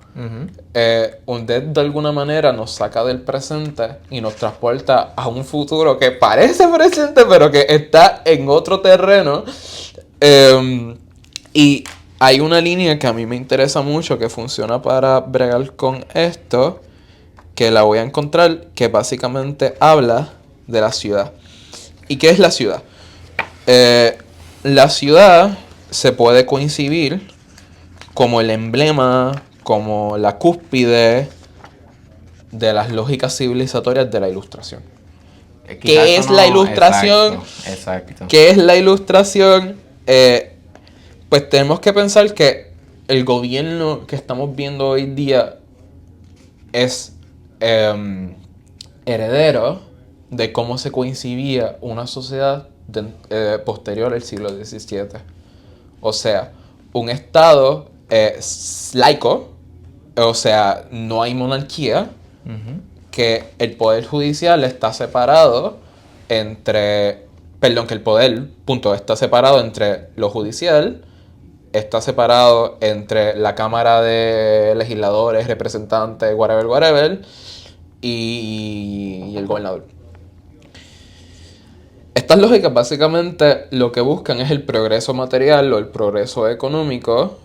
Undead de alguna manera nos saca del presente y nos transporta a un futuro que parece presente pero que está en otro terreno. Y hay una línea que a mí me interesa mucho que funciona para bregar con esto, que la voy a encontrar, que básicamente habla de la ciudad. ¿Y qué es la ciudad? La ciudad se puede coincidir como el emblema, como la cúspide de las lógicas civilizatorias de la ilustración. ¿Qué es la ilustración? Exacto. ¿Qué es la ilustración? Pues tenemos que pensar que el gobierno que estamos viendo hoy día es heredero de cómo se coincidía una sociedad posterior al siglo XVII. O sea, un estado laico, o sea, no hay monarquía, que el poder judicial está separado entre... Perdón, que el poder, punto, está separado entre lo judicial, está separado entre la Cámara de Legisladores, Representantes, whatever, y el gobernador. Estas lógicas básicamente lo que buscan es el progreso material o el progreso económico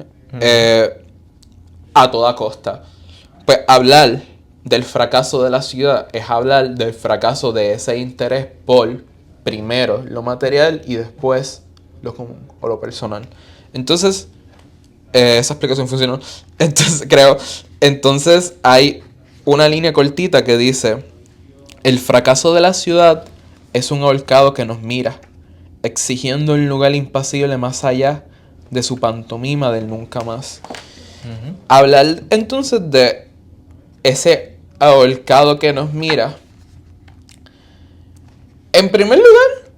a toda costa. Pues hablar del fracaso de la ciudad es hablar del fracaso de ese interés por, primero, lo material y después lo común o lo personal. Entonces, esa explicación funcionó. Entonces, creo. Entonces, hay una línea cortita que dice: el fracaso de la ciudad es un ahorcado que nos mira, exigiendo un lugar impasible más allá de su pantomima del nunca más. Hablar entonces de ese ahorcado que nos mira. En primer lugar,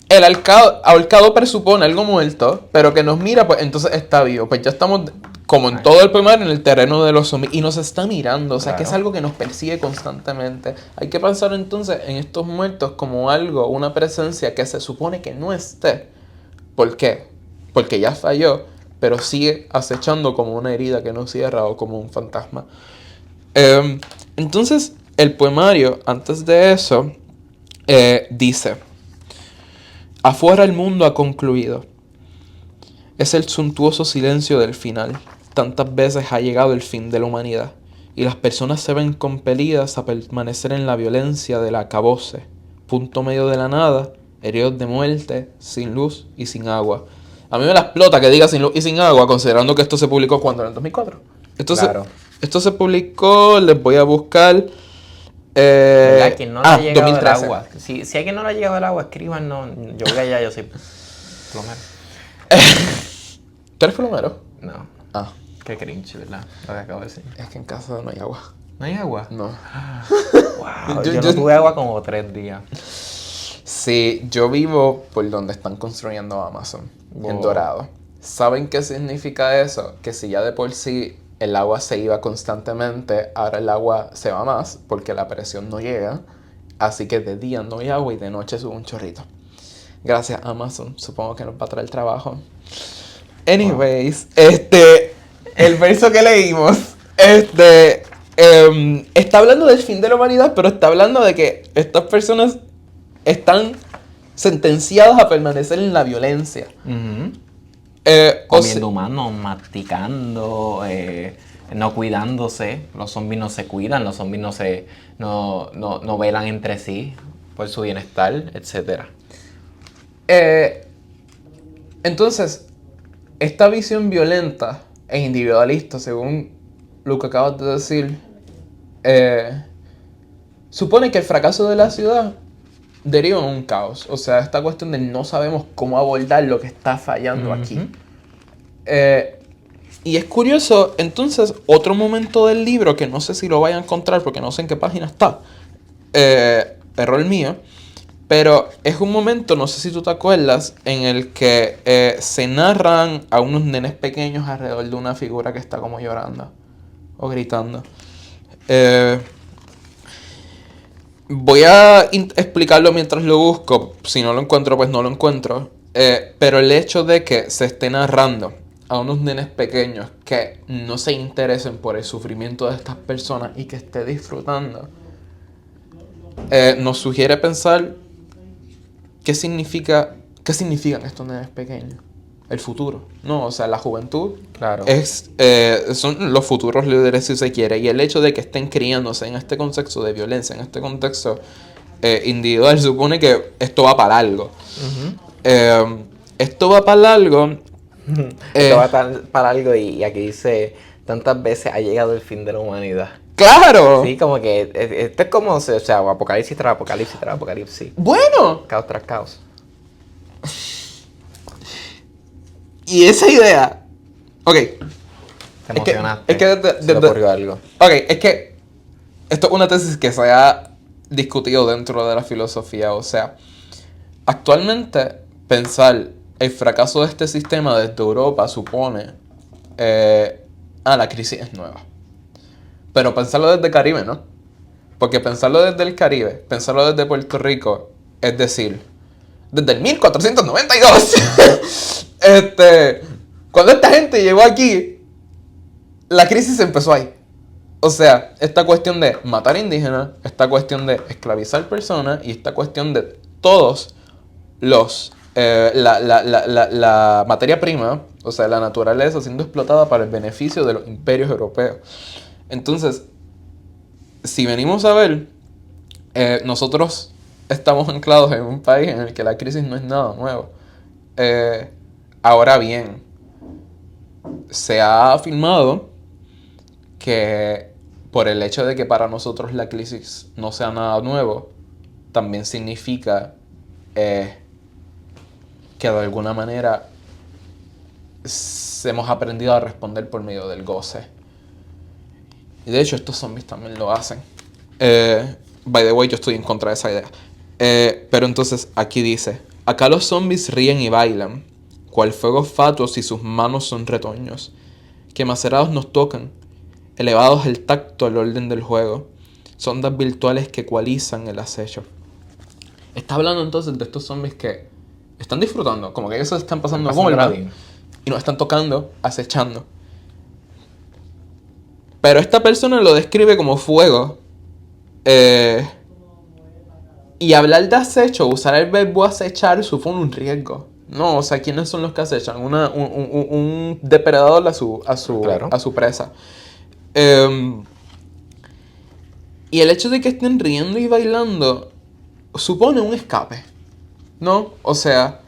el ahorcado presupone algo muerto, pero que nos mira, pues entonces está vivo. Pues ya estamos, como en todo el poemario, en el terreno de los zombies. Y nos está mirando, o sea, que es algo que nos persigue constantemente. Hay que pensar entonces en estos muertos como algo, una presencia que se supone que no esté. ¿Por qué? Porque ya falló, pero sigue acechando como una herida que no cierra o como un fantasma. Entonces, el poemario, antes de eso, dice: afuera el mundo ha concluido. Es el suntuoso silencio del final. Tantas veces ha llegado el fin de la humanidad, y las personas se ven compelidas a permanecer en la violencia del acabose, punto medio de la nada, heridos de muerte, sin luz y sin agua. A mí me la explota que diga sin luz y sin agua, considerando que esto se publicó cuando, en el 2004. Esto se publicó, les voy a buscar. ¿Verdad? Quien no le ha llegado 2013. el agua. Si hay quien no le ha llegado el agua, escriban. No, yo voy allá, yo soy plomero. ¿Tú eres plomero? No. Ah. Qué cringe, ¿verdad? Lo que acabo de decir. Es que en casa no hay agua. ¿No hay agua? No. Wow, yo no tuve agua como 3 días. Sí, yo vivo por donde están construyendo Amazon, en Dorado. ¿Saben qué significa eso? Que si ya de por sí el agua se iba constantemente, ahora el agua se va más porque la presión no llega. Así que de día no hay agua y de noche sube un chorrito. Gracias Amazon, supongo que nos va a traer trabajo. Anyways, el verso que leímos, está hablando del fin de la humanidad, pero está hablando de que estas personas están sentenciadas a permanecer en la violencia. Comiendo humanos, masticando, no cuidándose. Los zombies no se cuidan, los zombies no velan entre sí por su bienestar, etc. Entonces, esta visión violenta e individualista, según lo que acabas de decir, supone que el fracaso de la ciudad deriva en un caos. O sea, esta cuestión de no sabemos cómo abordar lo que está fallando aquí. Y es curioso, entonces, otro momento del libro que no sé si lo vaya a encontrar porque no sé en qué página está. Error mío. Pero es un momento, no sé si tú te acuerdas, en el que se narran a unos nenes pequeños alrededor de una figura que está como llorando o gritando. Voy a explicarlo mientras lo busco. Si no lo encuentro, pues no lo encuentro. Pero el hecho de que se esté narrando a unos nenes pequeños que no se interesen por el sufrimiento de estas personas y que esté disfrutando, nos sugiere pensar qué significan estos nenes pequeños. El futuro, ¿no? O sea, la juventud, claro, son los futuros líderes, si se quiere. Y el hecho de que estén criándose en este contexto de violencia, en este contexto individual, supone que esto va para largo. Esto va para largo. Esto va para algo y aquí dice: tantas veces ha llegado el fin de la humanidad. ¡Claro! Sí, como que esto es como, o sea, apocalipsis tras apocalipsis tras apocalipsis. Bueno. Caos tras caos. Y esa idea... Ok. Te emocionaste. Es que se te ocurrió algo. Ok, es que esto es una tesis que se ha discutido dentro de la filosofía. O sea, actualmente pensar el fracaso de este sistema desde Europa supone... la crisis es nueva. Pero pensarlo desde Caribe, ¿no? Porque pensarlo desde el Caribe, pensarlo desde Puerto Rico, es decir, desde el 1492. Cuando esta gente llegó aquí, la crisis empezó ahí. O sea, esta cuestión de matar indígenas, esta cuestión de esclavizar personas y esta cuestión de todos los... la materia prima, o sea, la naturaleza siendo explotada para el beneficio de los imperios europeos. Entonces, si venimos a ver, nosotros estamos anclados en un país en el que la crisis no es nada nuevo. Ahora bien, se ha afirmado que por el hecho de que para nosotros la crisis no sea nada nuevo, también significa que de alguna manera hemos aprendido a responder por medio del goce. Y de hecho estos zombies también lo hacen. By the way, yo estoy en contra de esa idea. Pero entonces aquí dice: acá los zombies ríen y bailan, cual fuegos fatuos y sus manos son retoños, que macerados nos tocan, elevados el tacto al orden del juego, sondas virtuales que ecualizan el acecho. Está hablando entonces de estos zombies que están disfrutando, como que ellos se están pasando bomba y nos están tocando, acechando. Pero esta persona lo describe como fuego. Y hablar de acecho, usar el verbo acechar, supone un riesgo. No, o sea, ¿quiénes son los que acechan? Un depredador Claro. a su presa. Y el hecho de que estén riendo y bailando supone un escape, ¿no? O sea,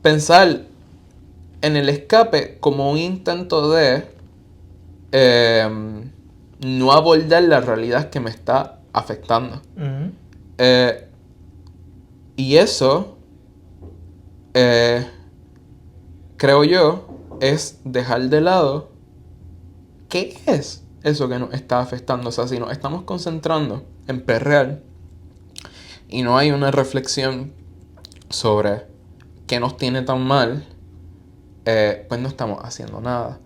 pensar en el escape como un intento de no abordar la realidad que me está afectando. Uh-huh. Y eso, creo yo, es dejar de lado qué es eso que nos está afectando. O sea, si nos estamos concentrando en perrear y no hay una reflexión sobre qué nos tiene tan mal, pues no estamos haciendo nada.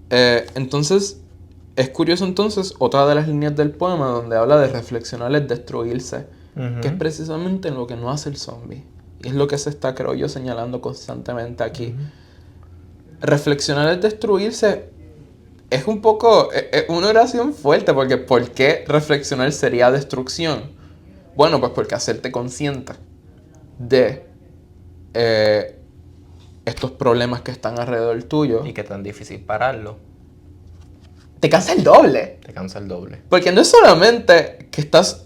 Entonces, es curioso entonces otra de las líneas del poema donde habla de reflexionar es destruirse, Uh-huh. que es precisamente lo que no hace el zombie. Y es lo que se está, creo yo, señalando constantemente aquí. Uh-huh. Reflexionar es destruirse es un poco, es una oración fuerte, porque ¿por qué reflexionar sería destrucción? Bueno, pues porque hacerte consciente de estos problemas que están alrededor tuyo Y que tan difícil pararlo, te cansa el doble. te cansa el doble. Porque no es solamente que estás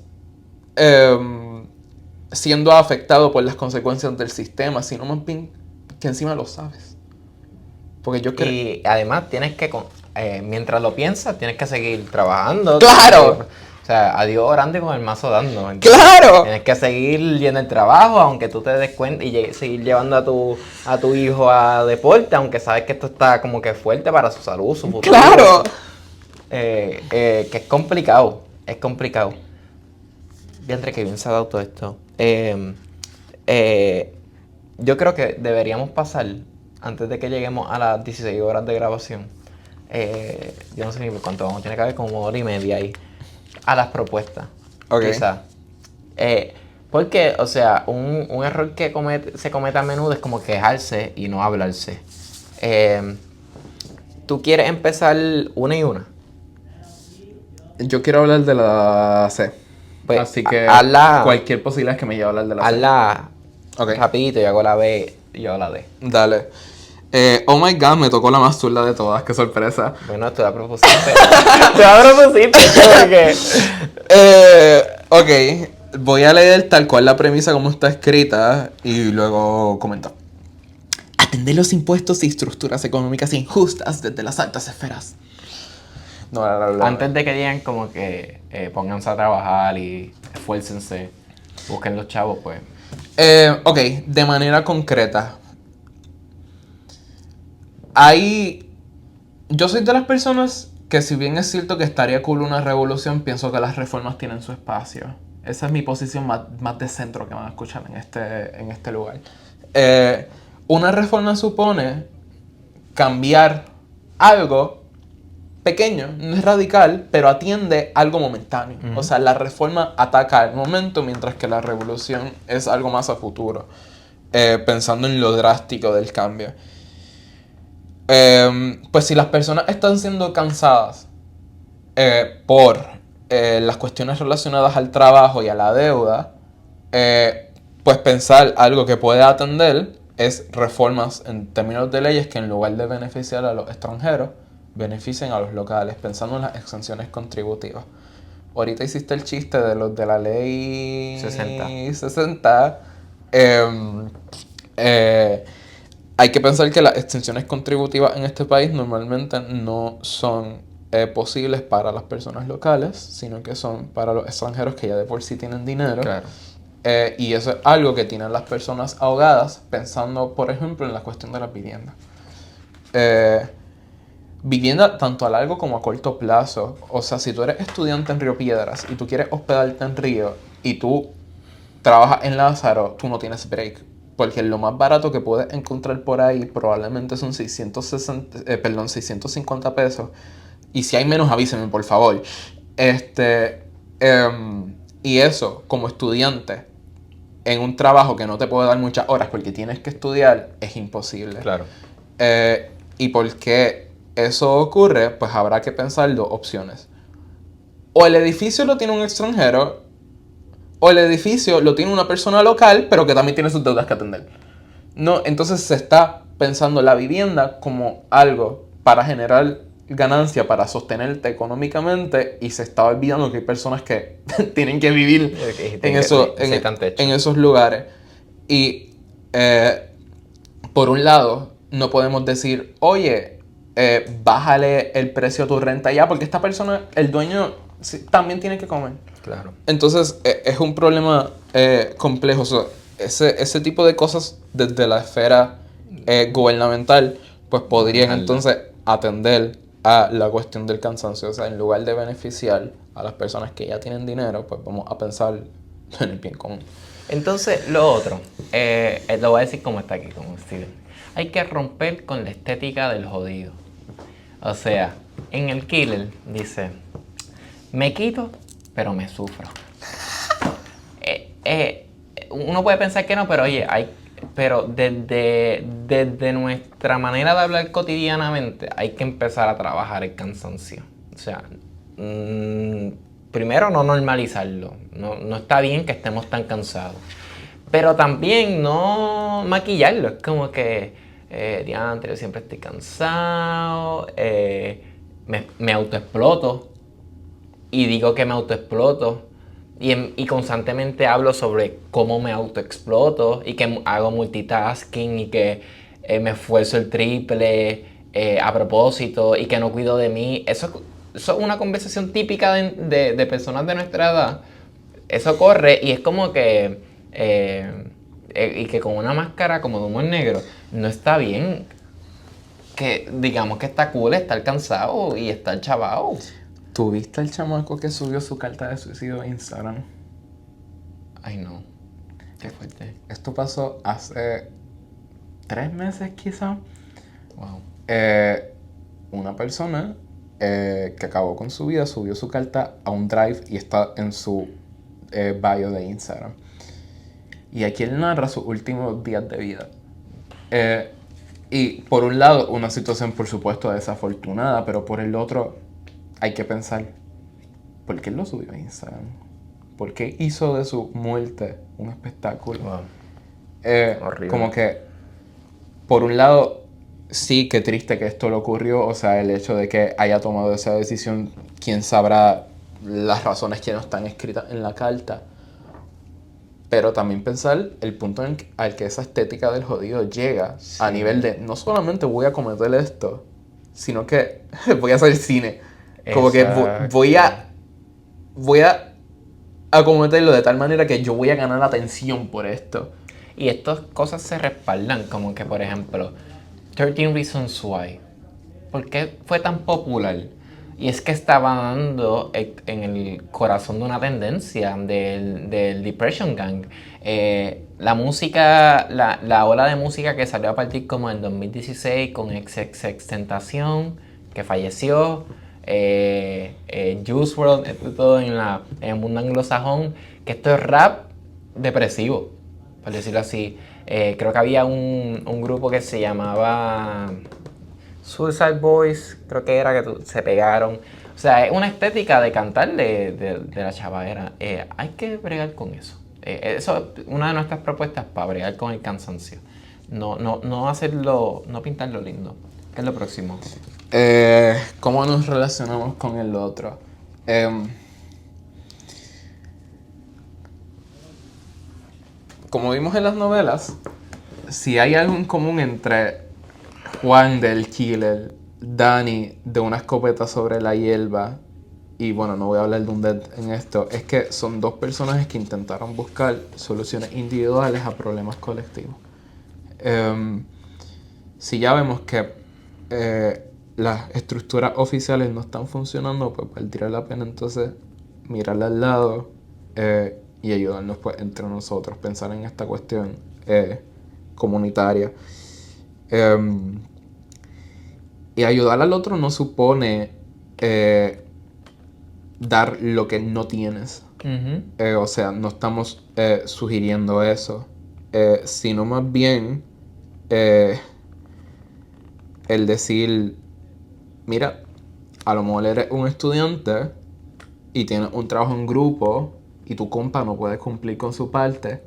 siendo afectado por las consecuencias del sistema, sino más bien que encima lo sabes. Porque yo creo... Y además tienes que, mientras lo piensas, tienes que seguir trabajando. ¡Claro! O sea, a Dios orando y con el mazo dando. ¡Claro! Tienes que seguir yendo el trabajo, aunque tú te des cuenta, y seguir llevando a tu hijo a deporte, aunque sabes que esto está como que fuerte para su salud, su futuro. ¡Claro! Que es complicado, es complicado. Diantre, que bien se ha dado todo esto. Yo creo que deberíamos pasar, antes de que lleguemos a las 16 horas de grabación, yo no sé ni por cuánto vamos, tiene que haber como 1 hora y media ahí, a las propuestas. Ok. Quizás. Porque, o sea, un error que se comete a menudo es como quejarse y no hablarse. ¿Tú quieres empezar una y una? Yo quiero hablar de la C. Pues, así que hazla- cualquier posibilidad es que me lleve a hablar de la C. Hazla Ok. rapidito, yo hago la B y yo hago la D. Dale. Oh my god, me tocó la más zurda de todas, qué sorpresa. Bueno, tú la propusiste. Tú la propusiste, porque... Ok, voy a leer tal cual la premisa como está escrita y luego comento. Atender los impuestos y estructuras económicas injustas desde las altas esferas. No, Antes de que digan como que pónganse a trabajar y esfuércense, busquen los chavos, pues. Ok, de manera concreta. Yo soy de las personas que, si bien es cierto que estaría cool una revolución, pienso que las reformas tienen su espacio. Esa es mi posición más de centro que van a escuchar en este lugar. Una reforma supone cambiar algo pequeño, no es radical, pero atiende algo momentáneo. Uh-huh. O sea, la reforma ataca al momento, mientras que la revolución es algo más a futuro, pensando en lo drástico del cambio. Pues si las personas están siendo cansadas por las cuestiones relacionadas al trabajo y a la deuda, pues pensar algo que puede atender es reformas en términos de leyes que, en lugar de beneficiar a los extranjeros, beneficien a los locales, pensando en las exenciones contributivas. ahorita hiciste el chiste de los de la ley 60. Hay que pensar que las extensiones contributivas en este país normalmente no son posibles para las personas locales, sino que son para los extranjeros que ya de por sí tienen dinero. Claro. Y eso es algo que tienen las personas ahogadas, pensando, por ejemplo, en la cuestión de las viviendas. Vivienda tanto a largo como a corto plazo. O sea, si tú eres estudiante en Río Piedras y tú quieres hospedarte en Río y tú trabajas en Lázaro, tú no tienes break. Porque lo más barato que puedes encontrar por ahí probablemente son 650 pesos. Y si hay menos, avísenme, por favor. Y eso, como estudiante, en un trabajo que no te puede dar muchas horas porque tienes que estudiar, es imposible. Claro. ¿Y por qué eso ocurre? Pues habrá que pensar dos opciones. O el edificio lo tiene un extranjero, o el edificio lo tiene una persona local, pero que también tiene sus deudas que atender. No, entonces se está pensando la vivienda como algo para generar ganancia, para sostenerte económicamente, y se está olvidando que hay personas que tienen que vivir en esos lugares. Y por un lado, no podemos decir, oye, bájale el precio a tu renta ya, porque esta persona, el dueño, también tiene que comer. Claro. Entonces, es un problema complejo. O sea, ese tipo de cosas desde la esfera gubernamental, pues podrían entonces atender a la cuestión del cansancio. O sea, en lugar de beneficiar a las personas que ya tienen dinero, pues vamos a pensar en el bien común. Entonces, lo otro, lo voy a decir como está aquí, como Steven. Hay que romper con la estética del jodido. O sea, en el Killer dice, me quito, pero me sufro. Uno puede pensar que no, pero oye, pero desde nuestra manera de hablar cotidianamente hay que empezar a trabajar el cansancio. O sea, primero no normalizarlo. No está bien que estemos tan cansados. Pero también no maquillarlo. Es como que, diantre, yo siempre estoy cansado, me autoexploto. Y digo que me autoexploto. Y constantemente hablo sobre cómo me autoexploto y que hago multitasking y que me esfuerzo el triple a propósito y que no cuido de mí. Eso es una conversación típica de personas de nuestra edad. Eso corre y es como que... y que con una máscara como de humor negro no está bien. Que digamos que está cool estar cansado y estar chavado. ¿Tú viste el chamaco que subió su carta de suicidio a Instagram? Ay, no. Qué fuerte. Esto pasó hace 3 meses quizá. Wow. Una persona que acabó con su vida subió su carta a un drive y está en su bio de Instagram. Y aquí él narra sus últimos días de vida. Y por un lado, una situación por supuesto desafortunada, pero por el otro... hay que pensar, ¿por qué él lo subió a Instagram? ¿Por qué hizo de su muerte un espectáculo? Wow. Horrible. Como que, por un lado, sí, qué triste que esto le ocurrió. O sea, el hecho de que haya tomado esa decisión, quién sabrá las razones que no están escritas en la carta. Pero también pensar el punto al que esa estética del jodido llega, sí, a nivel de, no solamente voy a cometer esto, sino que voy a hacer cine. Como que voy a cometerlo de tal manera que yo voy a ganar atención por esto. Y estas cosas se respaldan, como que por ejemplo 13 Reasons Why. ¿Por qué fue tan popular? Y es que estaba dando en el corazón de una tendencia del Depression Gang. La música, la ola de música que salió a partir como en 2016 con XXXTentacion, que falleció. Juice WRLD, esto todo en el mundo anglosajón, que esto es rap depresivo, por decirlo así. Creo que había un grupo que se llamaba Suicide Boys, creo que era, que se pegaron. O sea, es una estética de cantar de la chavadera. Hay que bregar con eso. Eso es una de nuestras propuestas para bregar con el cansancio. No hacerlo, no pintarlo lindo. ¿Qué es lo próximo? ¿Cómo nos relacionamos con el otro? como vimos en las novelas, si hay algo en común entre Juan del killer, Dani de una escopeta sobre la hierba, y bueno, no voy a hablar de un dead en esto, es que son dos personajes que intentaron buscar soluciones individuales a problemas colectivos. Si ya vemos que las estructuras oficiales no están funcionando, pues valdría la pena entonces mirarle al lado y ayudarnos pues entre nosotros, pensar en esta cuestión comunitaria. Y ayudar al otro no supone dar lo que no tienes. O sea, no estamos sugiriendo eso, sino más bien el decir, mira, a lo mejor eres un estudiante y tienes un trabajo en grupo y tu compa no puede cumplir con su parte.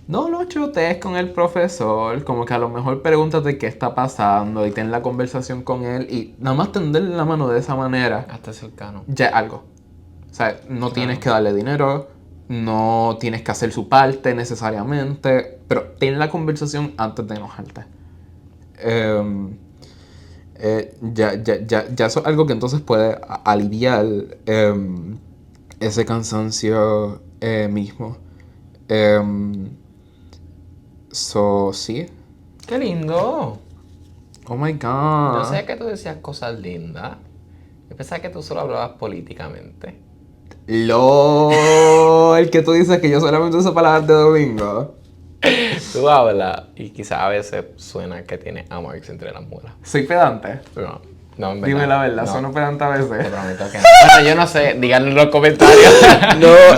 No lo chotees con el profesor, como que a lo mejor pregúntate qué está pasando y ten la conversación con él y nada más tenderle la mano de esa manera. Hasta cercano. Ya es algo. O sea, no tienes que darle dinero, no tienes que hacer su parte necesariamente, pero ten la conversación antes de enojarte. Ya eso es algo que entonces puede aliviar ese cansancio mismo. Sí. ¡Qué lindo! Oh my God. Yo sé que tú decías cosas lindas. Yo pensaba que tú solo hablabas políticamente. El que tú dices que yo solamente uso palabras de domingo. Tú hablas y quizás a veces suena que tiene Amarx entre las muelas. Soy pedante. Pero no, en verdad. Dime la verdad, no. sueno pedante a Te veces. prometo que no. Bueno, yo no sé, díganlo en los comentarios.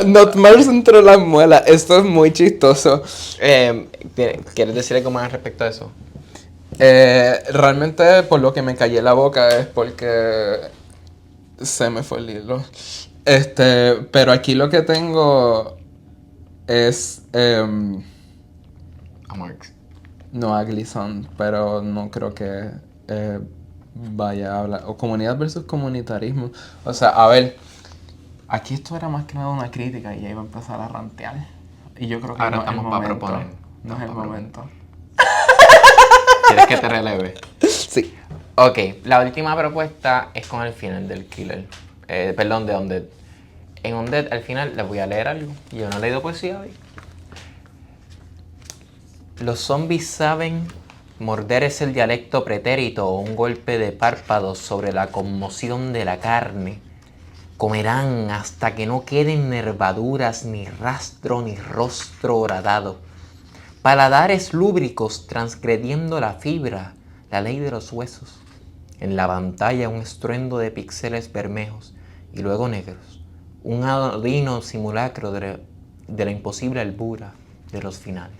No Mars entre las muelas. Esto es muy chistoso. ¿Quieres decir algo más respecto a eso? Realmente por lo que me callé la boca es porque se me fue el hilo. Pero aquí lo que tengo es Amarx. no a Gleason, pero no creo que vaya a hablar. O comunidad versus comunitarismo. O sea, a ver, aquí esto era más que nada una crítica y ya iba a empezar a rantear. Y yo creo que Ahora no es el estamos para momento. proponer. No es el momento. ¿Quieres que te releve? Sí. Ok, la última propuesta es con el final del Killer. Perdón, de Undead. En Undead, al final, les voy a leer algo. Yo no he leído poesía hoy. Los zombies saben morder es el dialecto pretérito o un golpe de párpados sobre la conmoción de la carne. Comerán hasta que no queden nervaduras, ni rastro, ni rostro horadado. Paladares lúbricos transgrediendo la fibra, la ley de los huesos. En la pantalla un estruendo de píxeles bermejos y luego negros. Un anodino simulacro de la imposible albura de los finales.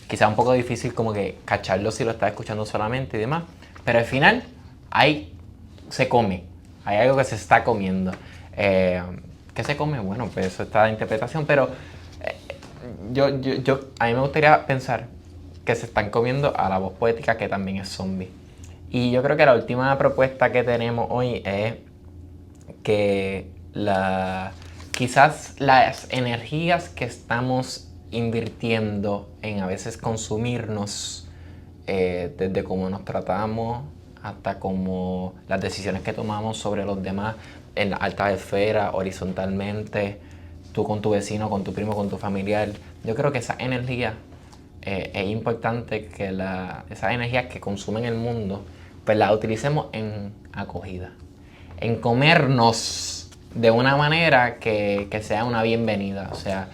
Quizá un poco difícil como que cacharlo si lo estás escuchando solamente y demás. Pero al final se come. Hay algo que se está comiendo. ¿Qué se come? Bueno, pues eso está de interpretación, pero a mí me gustaría pensar que se están comiendo a la voz poética que también es zombie. Y yo creo que la última propuesta que tenemos hoy es que quizás las energías que estamos invirtiendo en a veces consumirnos, desde cómo nos tratamos hasta como las decisiones que tomamos sobre los demás en la alta esfera, horizontalmente, tú con tu vecino, con tu primo, con tu familiar. Yo creo que esa energía es importante que esas energías que consumen el mundo, pues las utilicemos en acogida, en comernos de una manera que sea una bienvenida. O sea,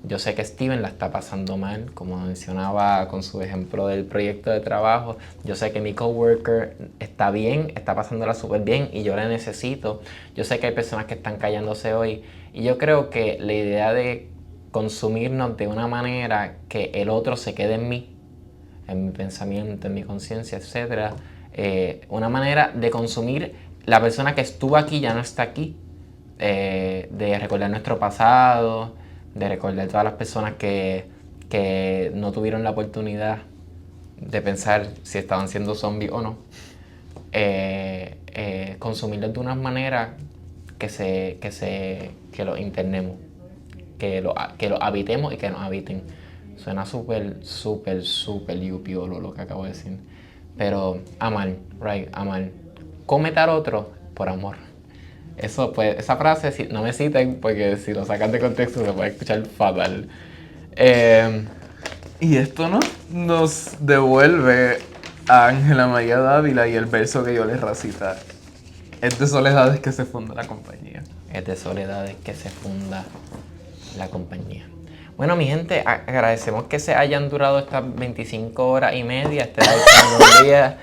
yo sé que Steven la está pasando mal, como mencionaba con su ejemplo del proyecto de trabajo. Yo sé que mi coworker está bien, está pasándola súper bien y yo la necesito. Yo sé que hay personas que están callándose hoy y yo creo que la idea de consumirnos de una manera que el otro se quede en mí, en mi pensamiento, en mi conciencia, etc. Una manera de consumir la persona que estuvo aquí ya no está aquí, de recordar nuestro pasado, de recordar todas las personas que no tuvieron la oportunidad de pensar si estaban siendo zombies o no. Consumirlos de una manera que lo internemos. que lo habitemos y que nos habiten. Suena súper yupiolo lo que acabo de decir. Pero amar, right, amar. Cómete al otro por amor. Eso, pues, esa frase, no me citen porque si lo sacan de contexto se puede escuchar fatal. Y esto nos devuelve a Ángela María Dávila y el verso que yo les recita. Es de soledades que se funda la compañía. Es de soledades que se funda la compañía. Bueno, mi gente, agradecemos que se hayan durado estas 25 horas y media, este día.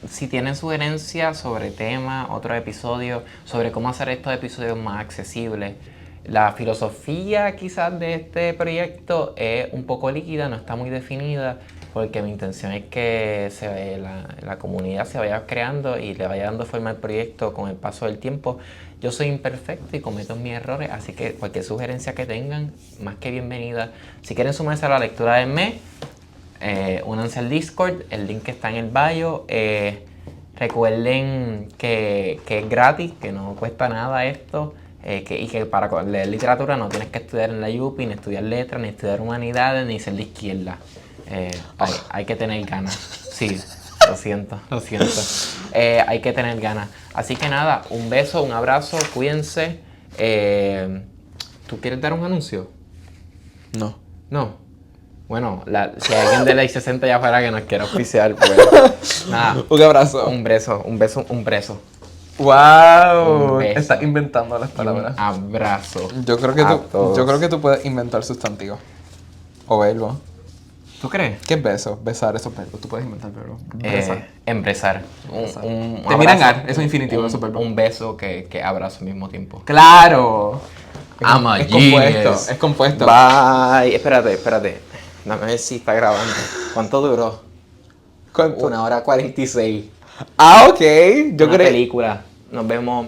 Si tienen sugerencias sobre temas, otros episodios, sobre cómo hacer estos episodios más accesibles. La filosofía quizás de este proyecto es un poco líquida, no está muy definida, porque mi intención es que la comunidad se vaya creando y le vaya dando forma al proyecto con el paso del tiempo. Yo soy imperfecto y cometo mis errores, así que cualquier sugerencia que tengan, más que bienvenida. Si quieren sumarse a la lectura del mes, únanse al Discord, el link está en el bio. Recuerden que es gratis, que no cuesta nada esto. Y que para leer literatura no tienes que estudiar en la UPI, ni estudiar letras, ni estudiar humanidades, ni ser de izquierda. Hay que tener ganas. Sí, lo siento. Hay que tener ganas. Así que nada, un beso, un abrazo, cuídense. ¿Tú quieres dar un anuncio? No. No. Bueno, si alguien de Ley 60 ya fuera que nos quiera oficiar, pues nada. Un abrazo. Un beso. ¡Wow! Un beso. Estás inventando las palabras. Un abrazo. Yo creo que tú puedes inventar sustantivos. O verbos. ¿Tú crees? ¿Qué es beso? Besar, esos verbos. Tú puedes inventar verbos. Empresar. Termina en ar, eso es infinitivo, esos verbos. Un beso que abrazo al mismo tiempo. ¡Claro! Es compuesto. Es compuesto. Bye. Espérate. Dame a ver si está grabando. ¿Cuánto duró? ¿Cuánto? 1 hora 46. Ah, ok. Una película. Nos vemos.